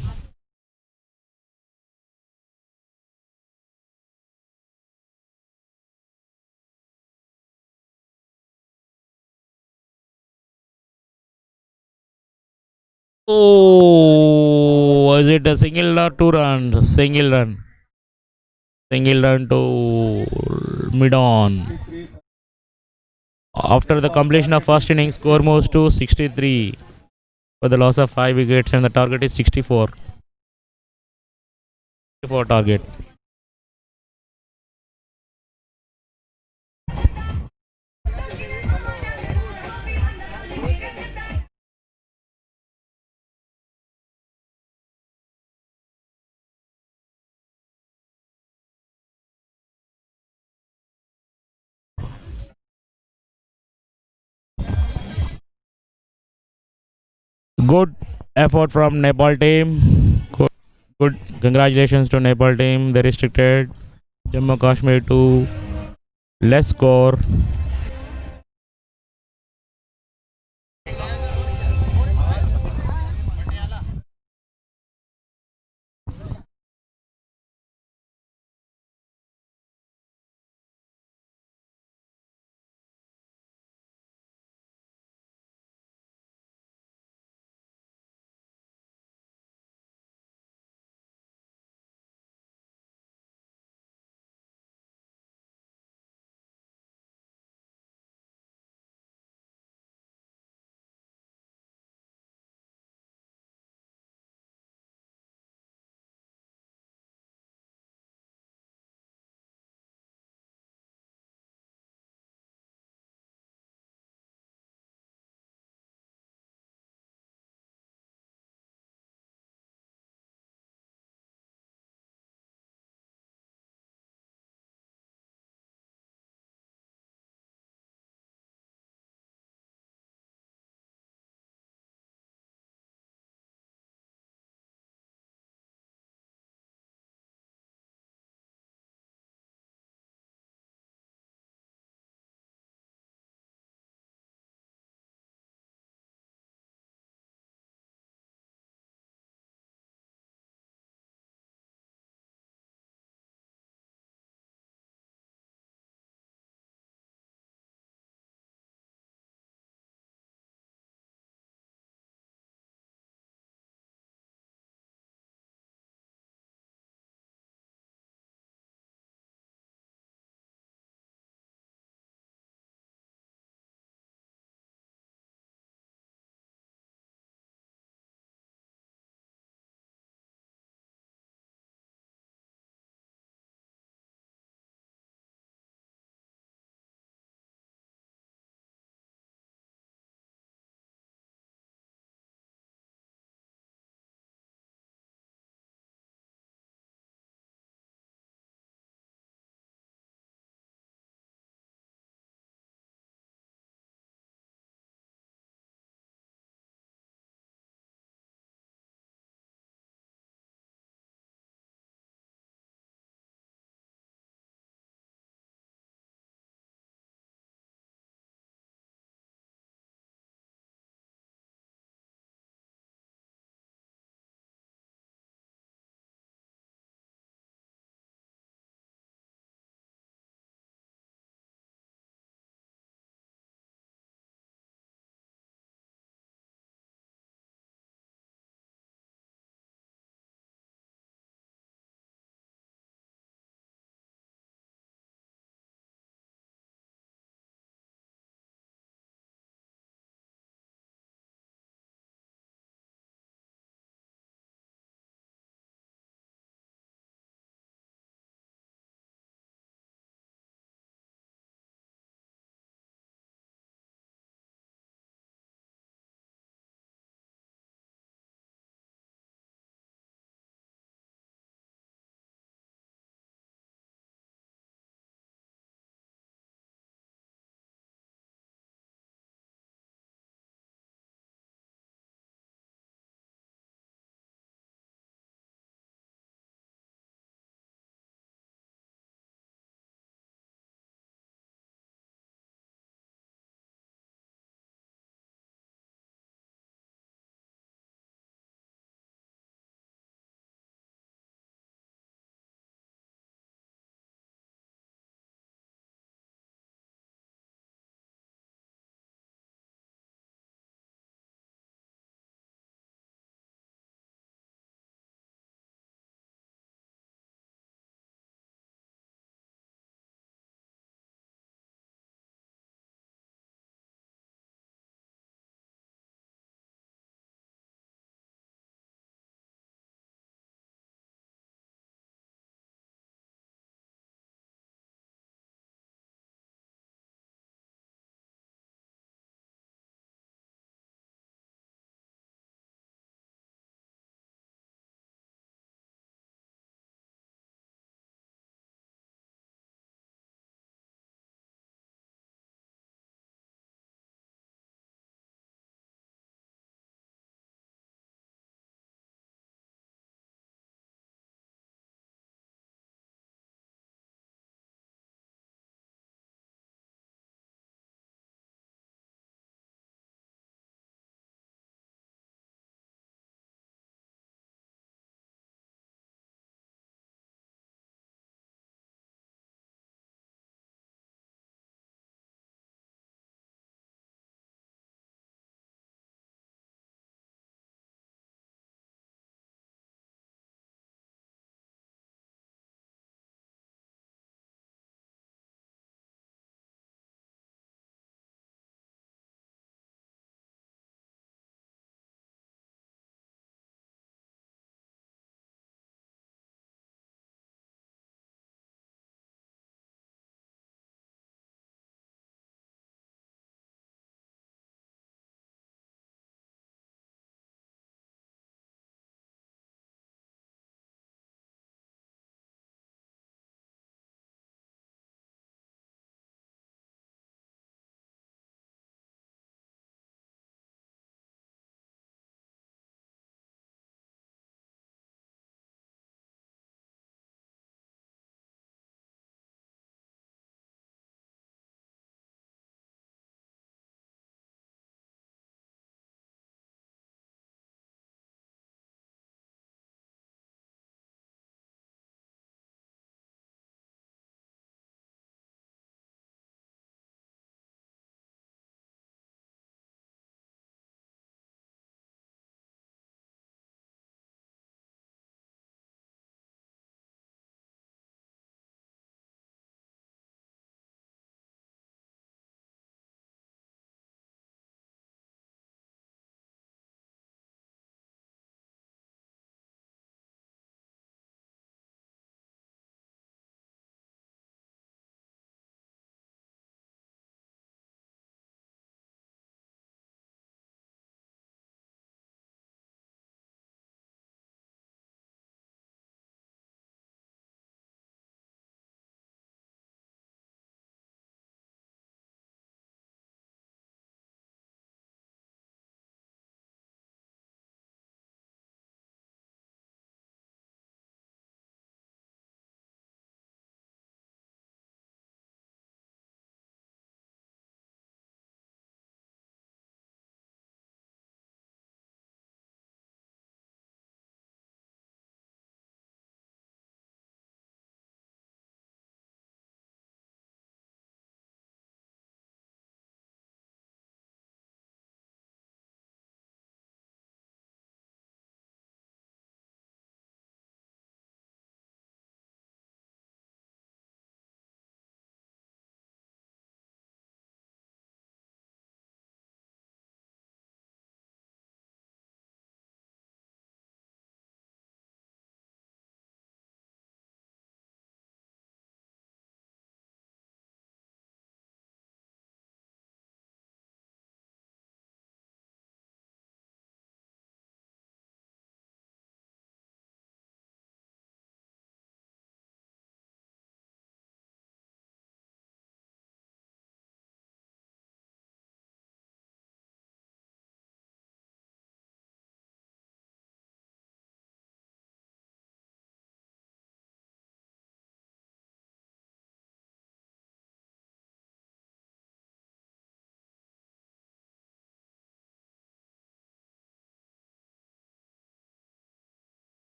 Oh, was it a single or 2 runs? Single run to mid on. After the completion of first inning, score moves to 63 for the loss of 5 wickets, and the target is 64. 64 target. Good effort from Nepal team. Good. Congratulations to Nepal team. They restricted Jammu Kashmir to less score.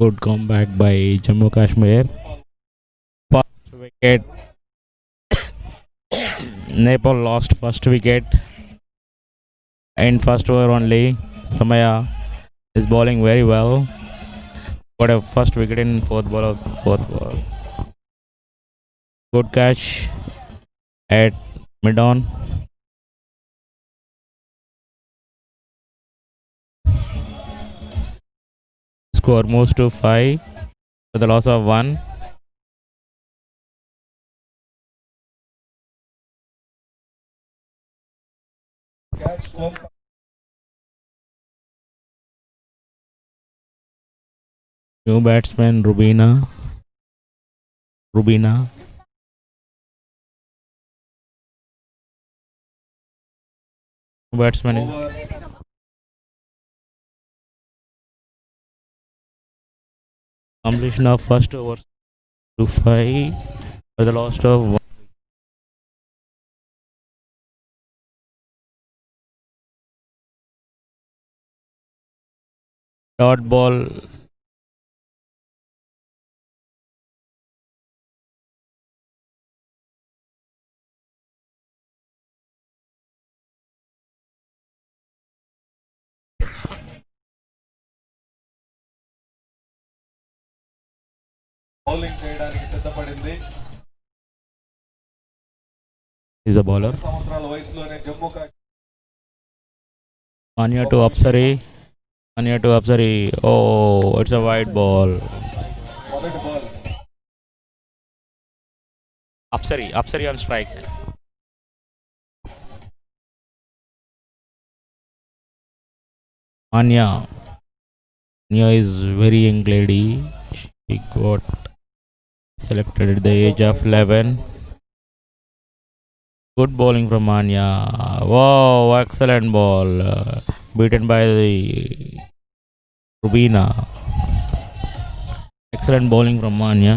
Good comeback by Jammu Kashmir. First wicket. Nepal lost first wicket in first over only. Samaya is bowling very well. Got a first wicket in fourth ball. Good catch at mid-on. Score moves to 5 with a loss of 1. Catch home. New batsman Rubina. New batsman is Over. completion of first over to 5 with a loss of 1. Dot ball. Bowling చేయడానికి సిద్ధపడింది. Is a bowler. 10 సంవత్సరాల వయసులోనే Jammu Kashmir Mania to Apsari. Oh, it's a wide ball. మొదటి ball Apsari on strike. Mania is very young lady. She got selected at the age of 11. Good bowling from Mania. Wow, excellent ball. Beaten by the Rubina. Excellent bowling from Mania.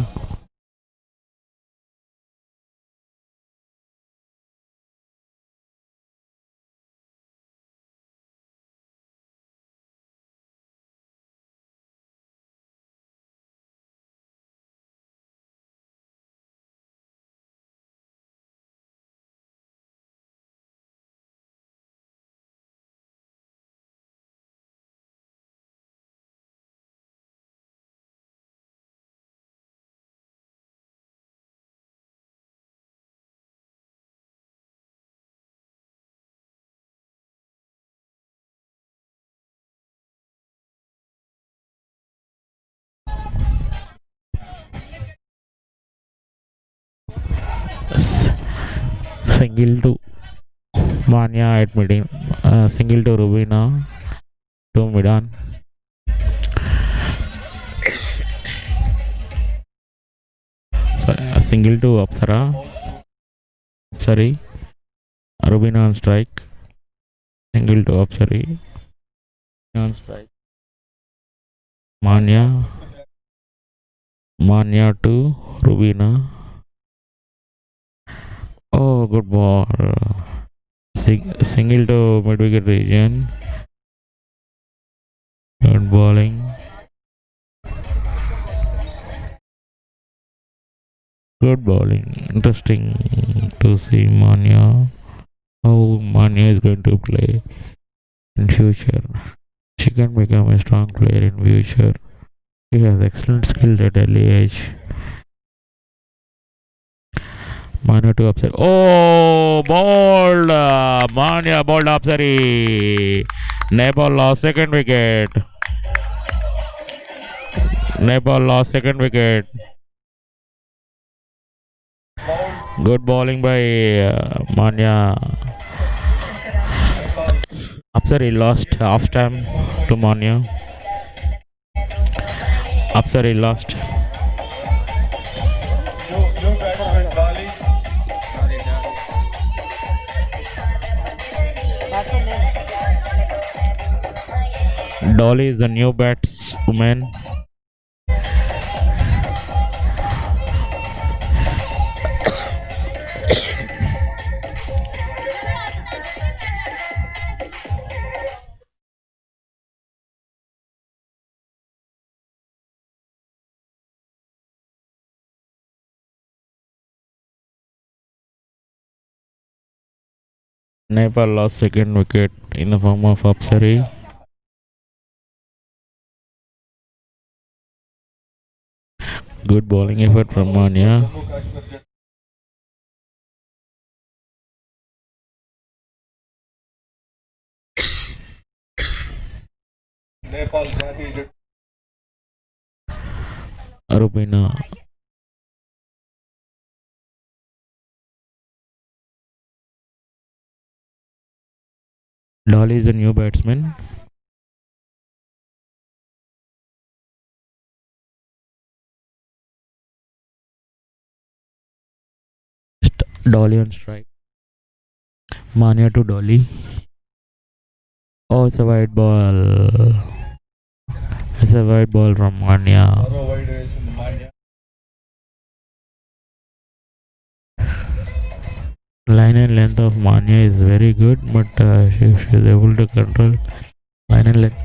Single to Mania at middle. Single to Rubina to Midan. Single to Apsara. Sorry, Rubina on strike. Single to Apsari. On strike. Mania to Rubina. Oh, good ball. Single to mid wicket region. Good bowling. Good bowling. Interesting to see Mania. How Mania is going to play in future. She can become a strong player in future. She has excellent skills at early age. Mania to Apsari. Oh, bowled! Mania bowled Apsari. Nepal lost second wicket. Good bowling by Mania. Apsari lost half time to Mania. Apsari lost. New batsmen Dolly Dolly is the new batswoman. Nepal lost second wicket in the form of Apsari. Good bowling effort from Mania. Jammu Kashmir జట్టు నేపాల్ జాతీయ జట్టు Rubina. Dolly is a new batsman. Dolly on strike. Mania to Dolly. Oh, it's a white ball. It's a white ball from Mania. మరో wide వేసింది Manya. Line and length of Mania is very good, but if she is able to control line and length.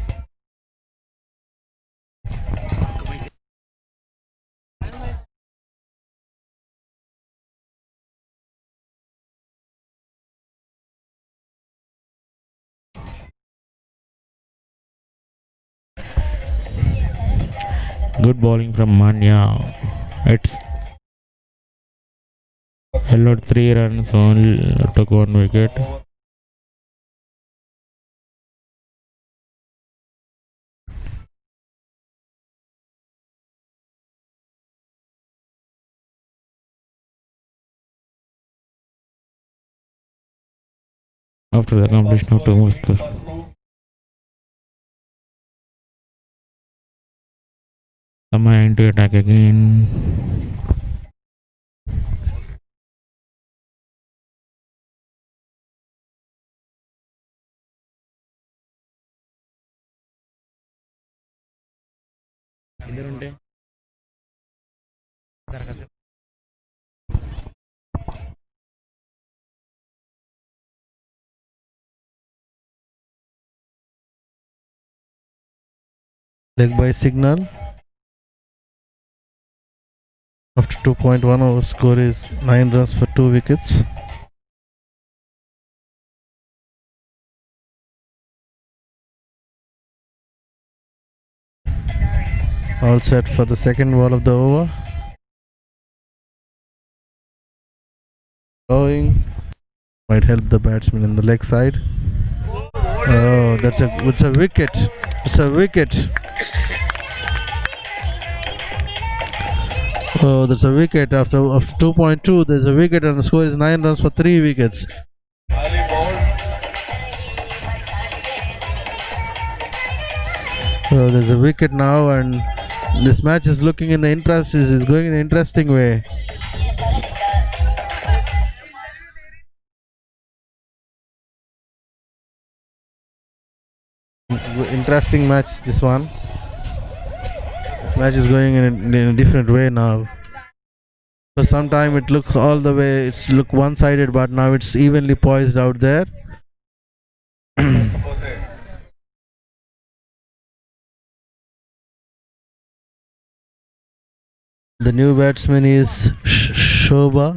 Good bowling from Manya. It's allowed 3 runs, only took 1 wicket. After the completion of 2 more scores. Samaya into attack again. Leg by signal. After 2.1, our score is 9 runs for 2 wickets. All set for the second ball of the over. Throwing might help the batsman in the leg side. Oh, it's a wicket. It's a wicket. Oh, there's a wicket after 2.2. There's a wicket and the score is 9 runs for 3 wickets. Ali bowled. So there's a wicket now, and this match is looking in the interest is going in an interesting way. Interesting match, this one. This match is going in a different way now. For some time it looks all the way, it's look one-sided, but now it's evenly poised out there. పోతే The new batsman is Shobha.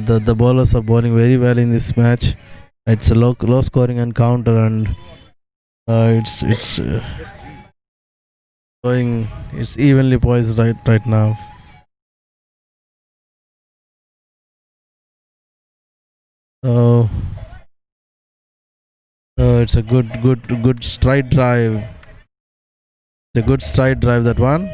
The bowlers are bowling very well in this match. It's a low scoring encounter, and it's going. It's evenly poised right now. Oh, it's a good stride drive. It's a good stride drive, that one.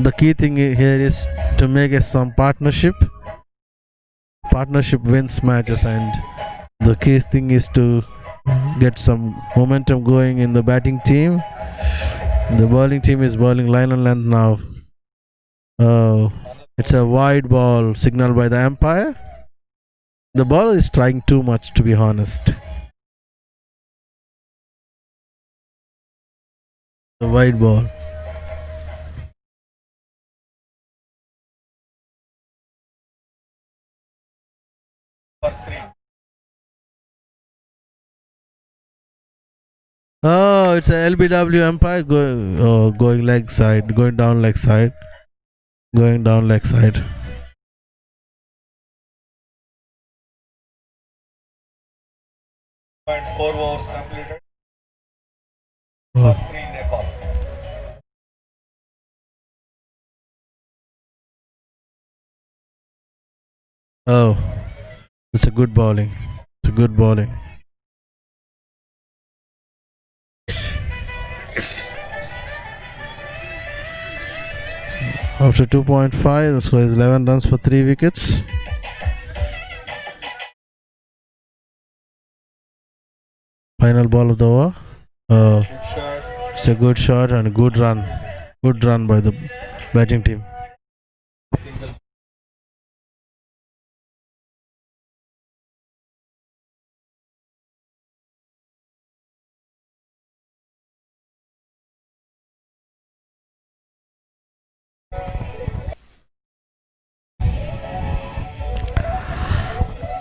The key thing here is to make some partnership wins matches, and the key thing is to get some momentum going in the batting team. The bowling team is bowling line and length now. It's a wide ball signaled by the umpire. The ball is trying too much, to be honest. The wide ball. for 3. Oh, it's a LBW Empire going leg side, going down leg side, going down leg side. And 4 overs completed. Oh. 3 Nepal. Oh, it's a good bowling. It's a good bowling. After 2.5, the score is 11 runs for 3 wickets. Final ball of the over. Good shot. It's a good shot and a good run. Good run by the batting team. Single.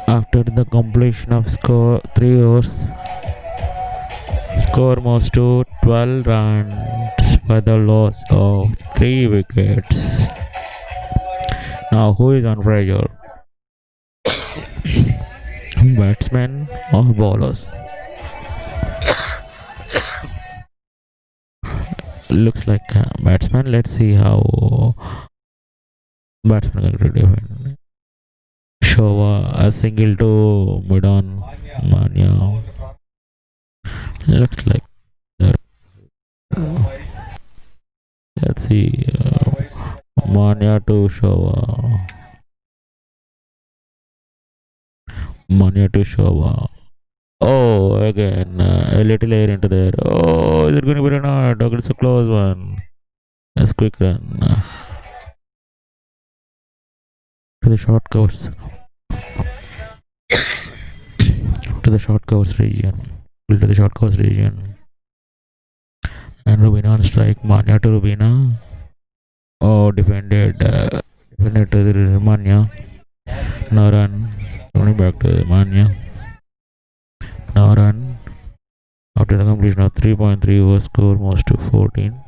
After the completion of score 3 overs, score moves to 12 runs by the loss of 3 wickets. Now, who is on pressure? Batsmen or bowlers? Looks like batsman. Let's see how batsman are going to defend. Show a single to mid-on Mania. Looks like that. Let's see. Mania to Showa. Mania to Showa. Oh, again, a little air into there. Oh, is it going to be or not? Oh, it's a close one. That's quick run. To the short covers. To the short covers region. To the short covers region. And Rubina on strike. Mania to Rubina. Oh, defended. Defended to the Mania. Now run. Running back to the Mania. Now run. After the completion of 3.3 overs, score moves to 14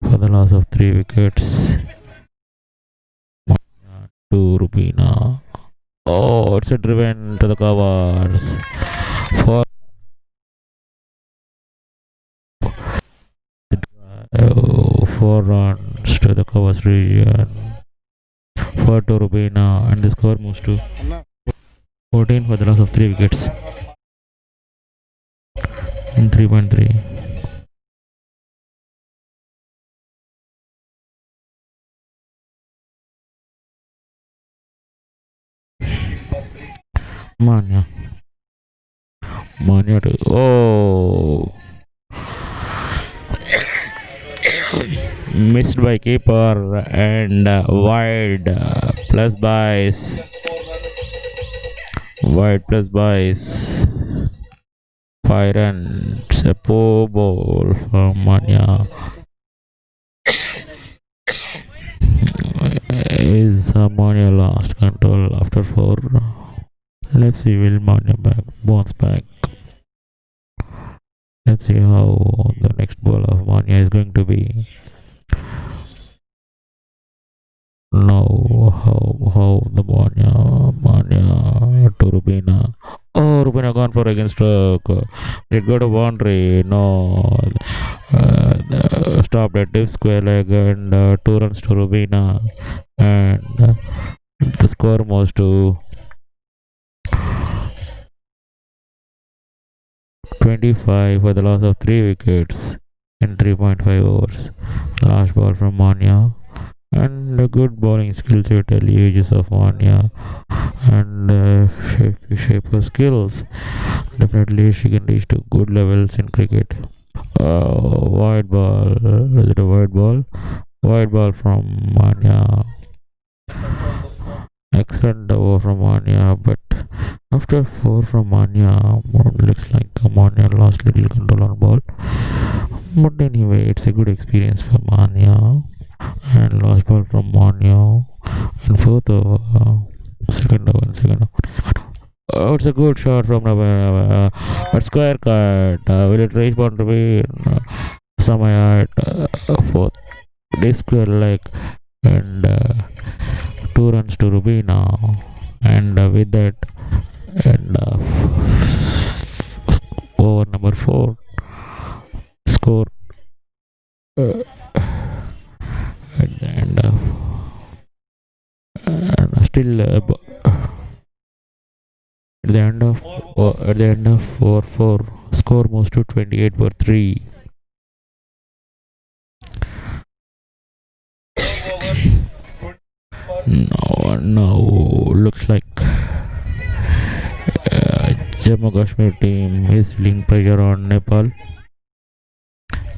for the loss of 3 wickets. Mania to Rubina. Oh, it's a driven to the covers. 4 runs to the covers region. 4 to Rubina, and the score moves to 14 for the loss of 3 wickets in 3.3. Mania. Mania to. Oh! Missed by keeper and wide plus buys. Wide plus buys. 5 runs. A poor ball from Mania. Is Mania lost control after 4? Let's see, will Mania bounce back? Let's see how the next ball of Mania is going to be. Now, how the Mania to Rubina. Oh, Rubina gone for against stroke. It got a boundary. No. Stopped at deep square leg and 2 runs to Rubina. And the score moves to 25 for the loss of 3 wickets in 3.5 overs. Last ball from Mania. And a good bowling skill set at the ages of Mania. And shape her skills. Definitely she can reach to good levels in cricket. Wide ball. Is it a wide ball? Wide ball from Mania. Excellent over from Mania, but after 4 from Mania, looks like Mania lost little control on ball. But anyway, it's a good experience for Mania. And last ball from Mania. And 4th over, second over. Oh, it's a good shot from the square cut. Will it reach boundary? Samaya at fourth. Disc leg and 2 runs to Rubina. And with that, and over number 4 score uh, at the end of still at the end of 4 score moves to 28 for 3. Now looks like Jammu Kashmir team is feeling pressure on Nepal.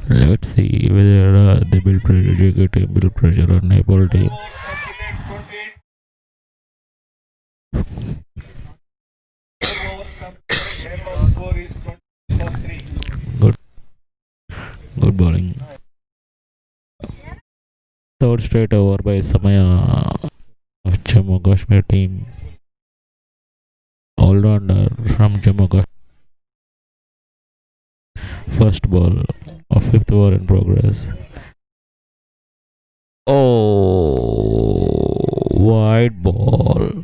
Let's see whether they build pressure, JK team build pressure on Nepal team. Score is 20 for 3. Good bowling. Third straight over by Samaya of Jammu Kashmir team. All-rounder from Jammu Kashmir. First ball of 5th over in progress. Oh, wide ball.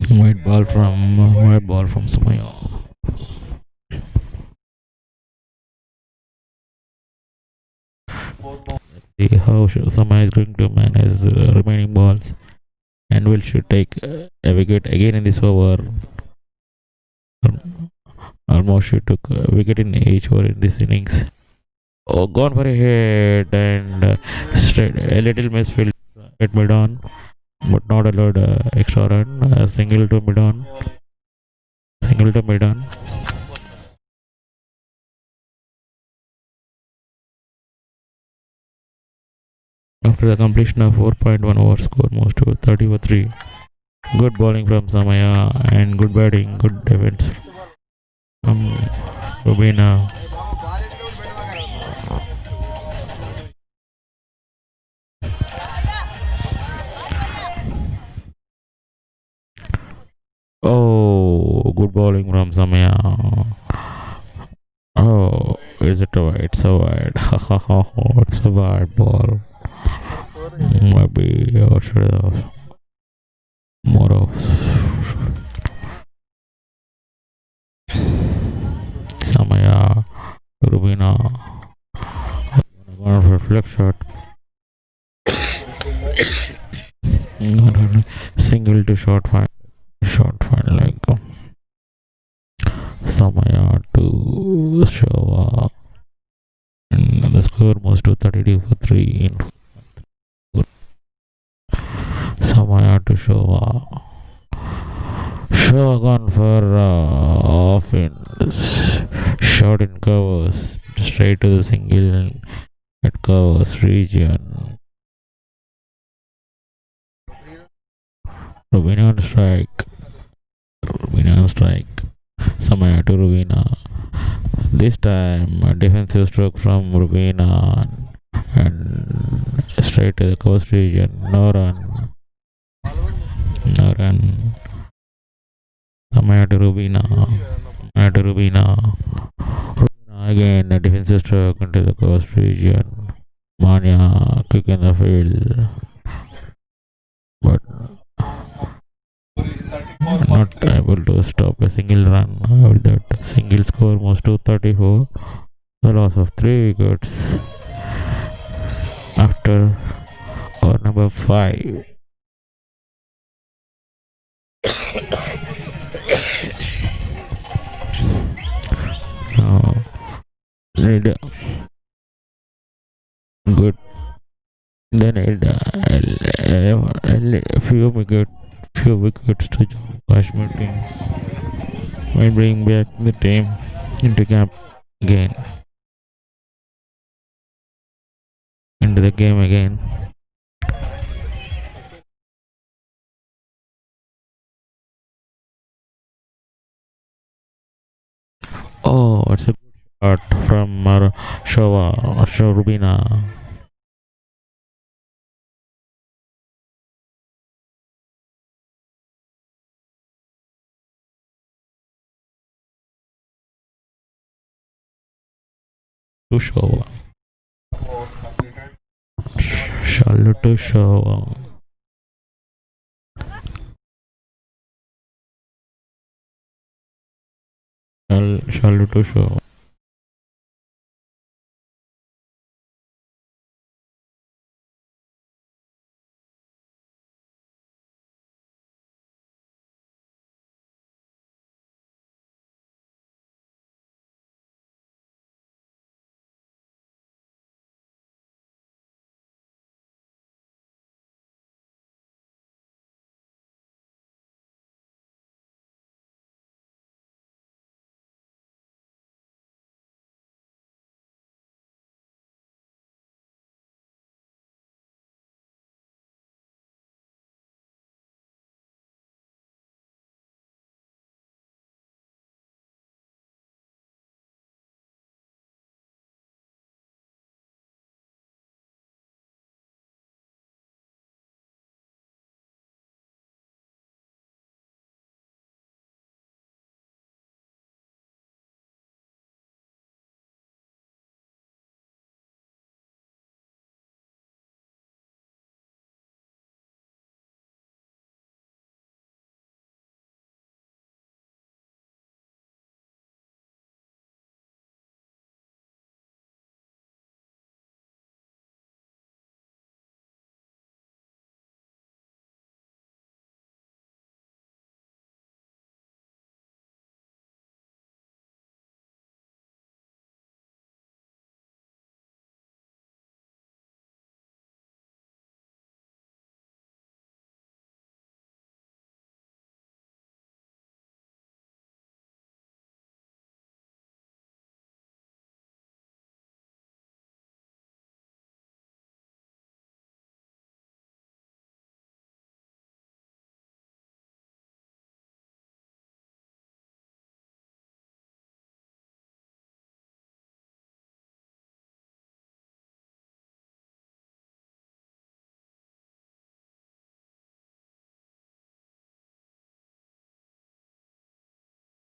Wide ball from Samaya. See how Samaya is going to manage the remaining balls, and will she take a wicket again in this over? Almost she took a wicket in each over in this innings. Oh, gone for a hit and straight a little misfield at mid on, but not allowed extra run. Single to mid on. After the completion of 4.1 over, score moves to 30 for 3. Good bowling from Samaya and good batting, good defense from Rubina. Oh, good bowling from Samaya. Oh, is it a wide? It's a wide. It's a wide ball. Maybe or should have more of Samaya Rubina. Going for a flex shot. Single to short fine like Samaya to Shava, and the score moves to 32 for 3 in Samaya to Shava. Shava gone for off in shot in covers straight to the single at covers region. Rubina on strike. Samaya to Rubina. This time a defensive stroke from Rubina and straight to the coast region. No run. Samaya to Rubina. Again a defensive stroke into the coast region. Mania quick in the field, but not able to stop a single run. With that single score moves to 34. The loss of 3 wickets after over number 5. Now, need good. Then a few wickets to Jammu Kashmir team. Might bring back the team into camp again. Into the game again. Oh, it's a good shot from Rubina. Showa. Was completed. Charlotte Showa. Charlotte Showa.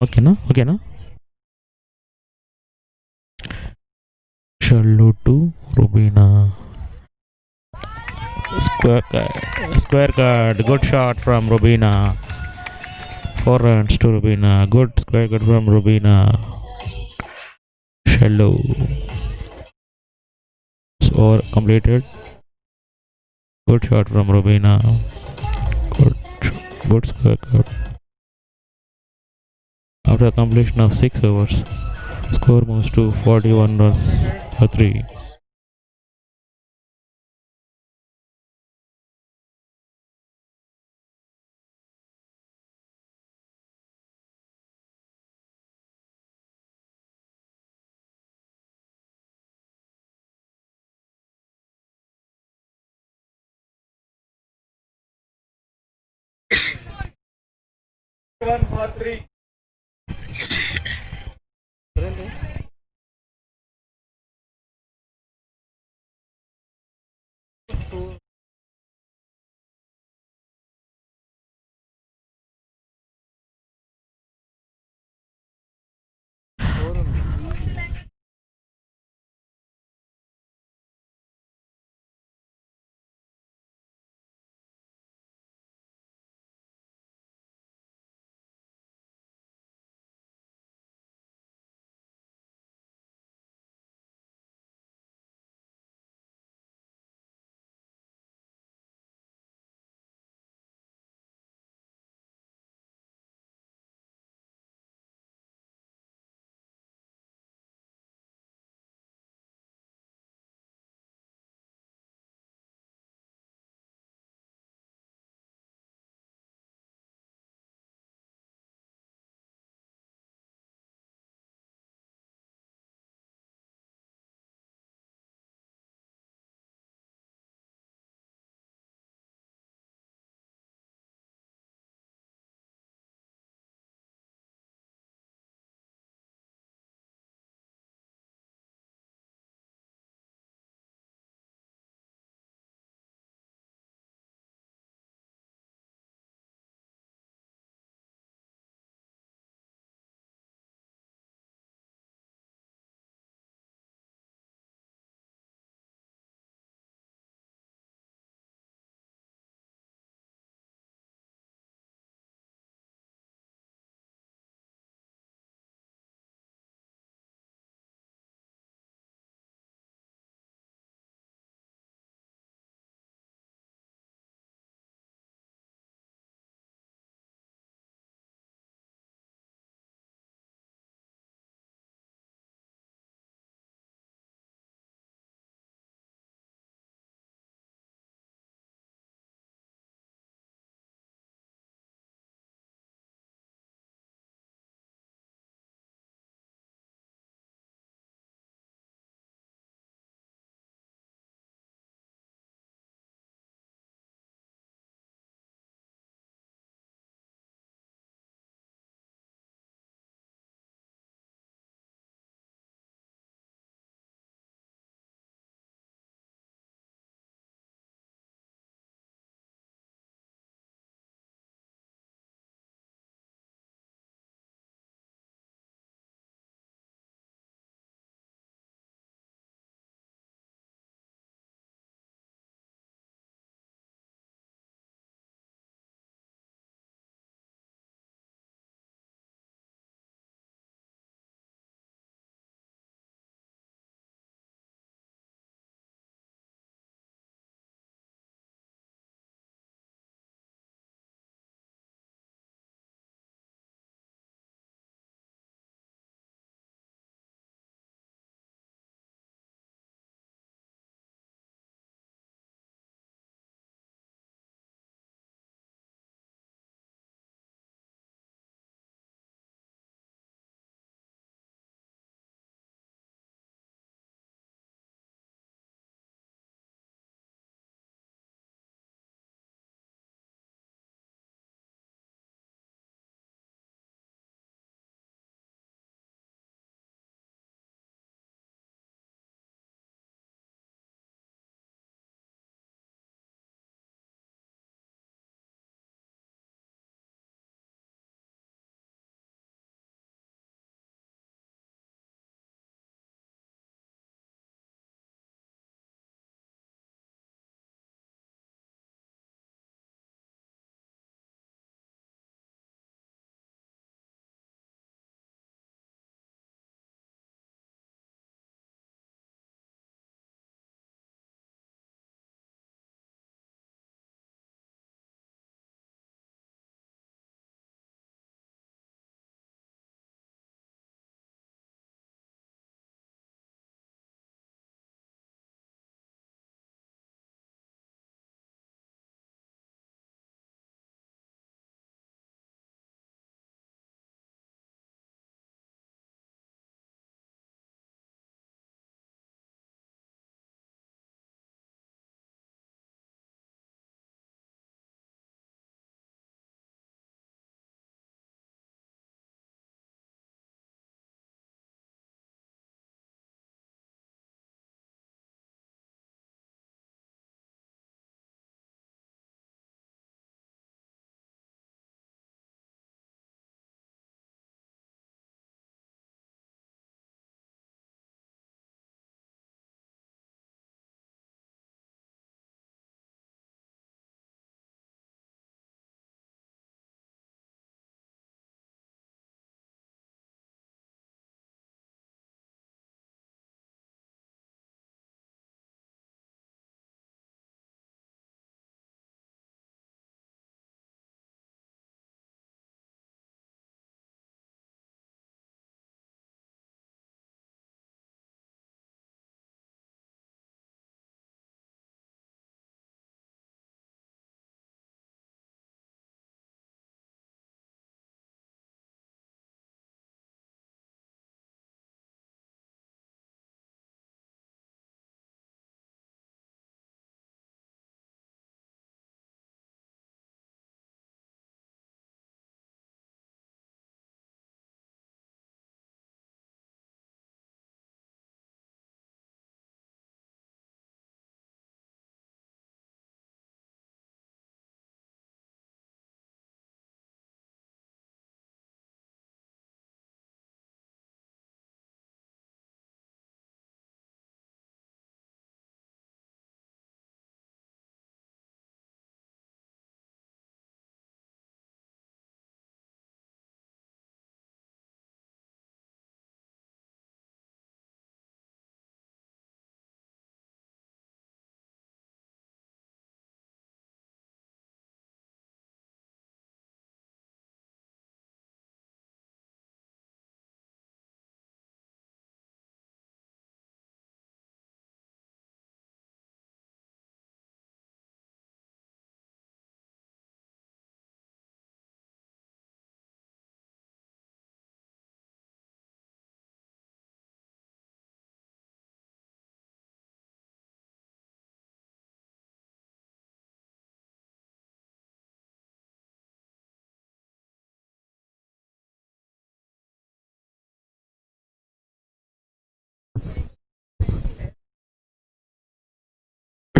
ఓకేనా Charlotte Rubina. Square card. Good shot from Rubina. 4 runs to Rubina. Good square card from Rubina. Shallow. Score completed. Good shot from Rubina. Good square card. After completion of 6 overs, score moves to 41 runs for 3. One for 3.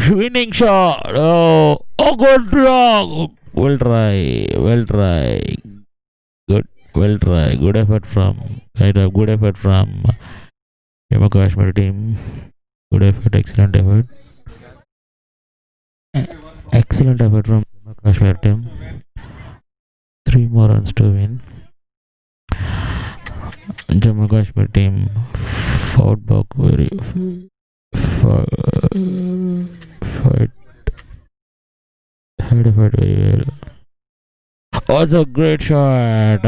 winning shot. Oh, good block. Well try. Good effort from Jammu Kashmir team. Good effort, excellent effort. Excellent effort from Jammu Kashmir team. 3 more runs to win. Jammu Kashmir team fought back very had a fight very well. Also great shot,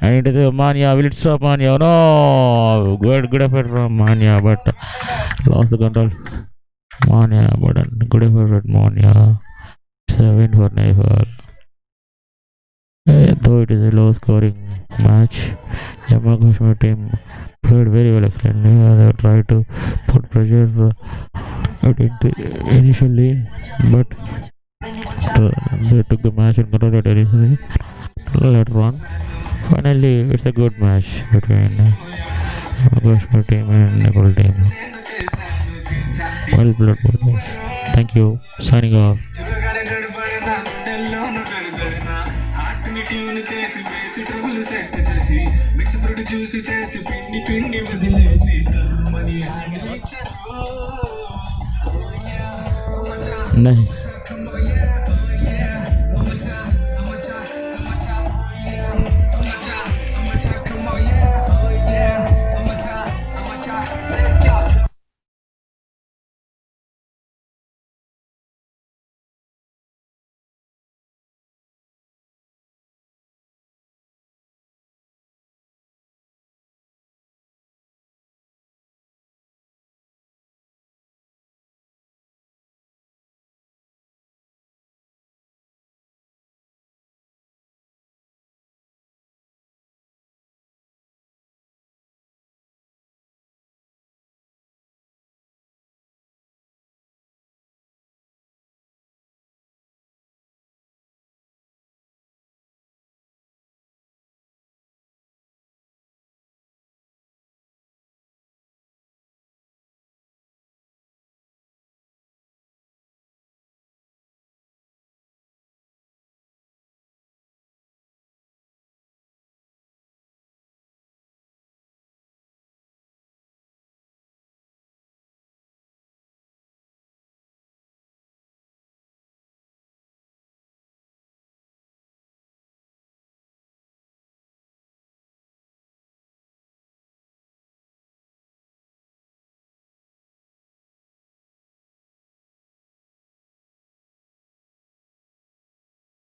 and it is Mania. Will it stop Mania? No, good effort from Mania, but lost the control. Mania, but good effort from Mania. It's a win for Nepal. Though it is a low scoring match, Jammu Kashmir team played very well excellently. They tried to put pressure initially, but they took the match and controlled it initially. Later on, finally, it's a good match between Jammu Kashmir team and Nepal team. Well played, boys. Thank you. Signing off. नहीं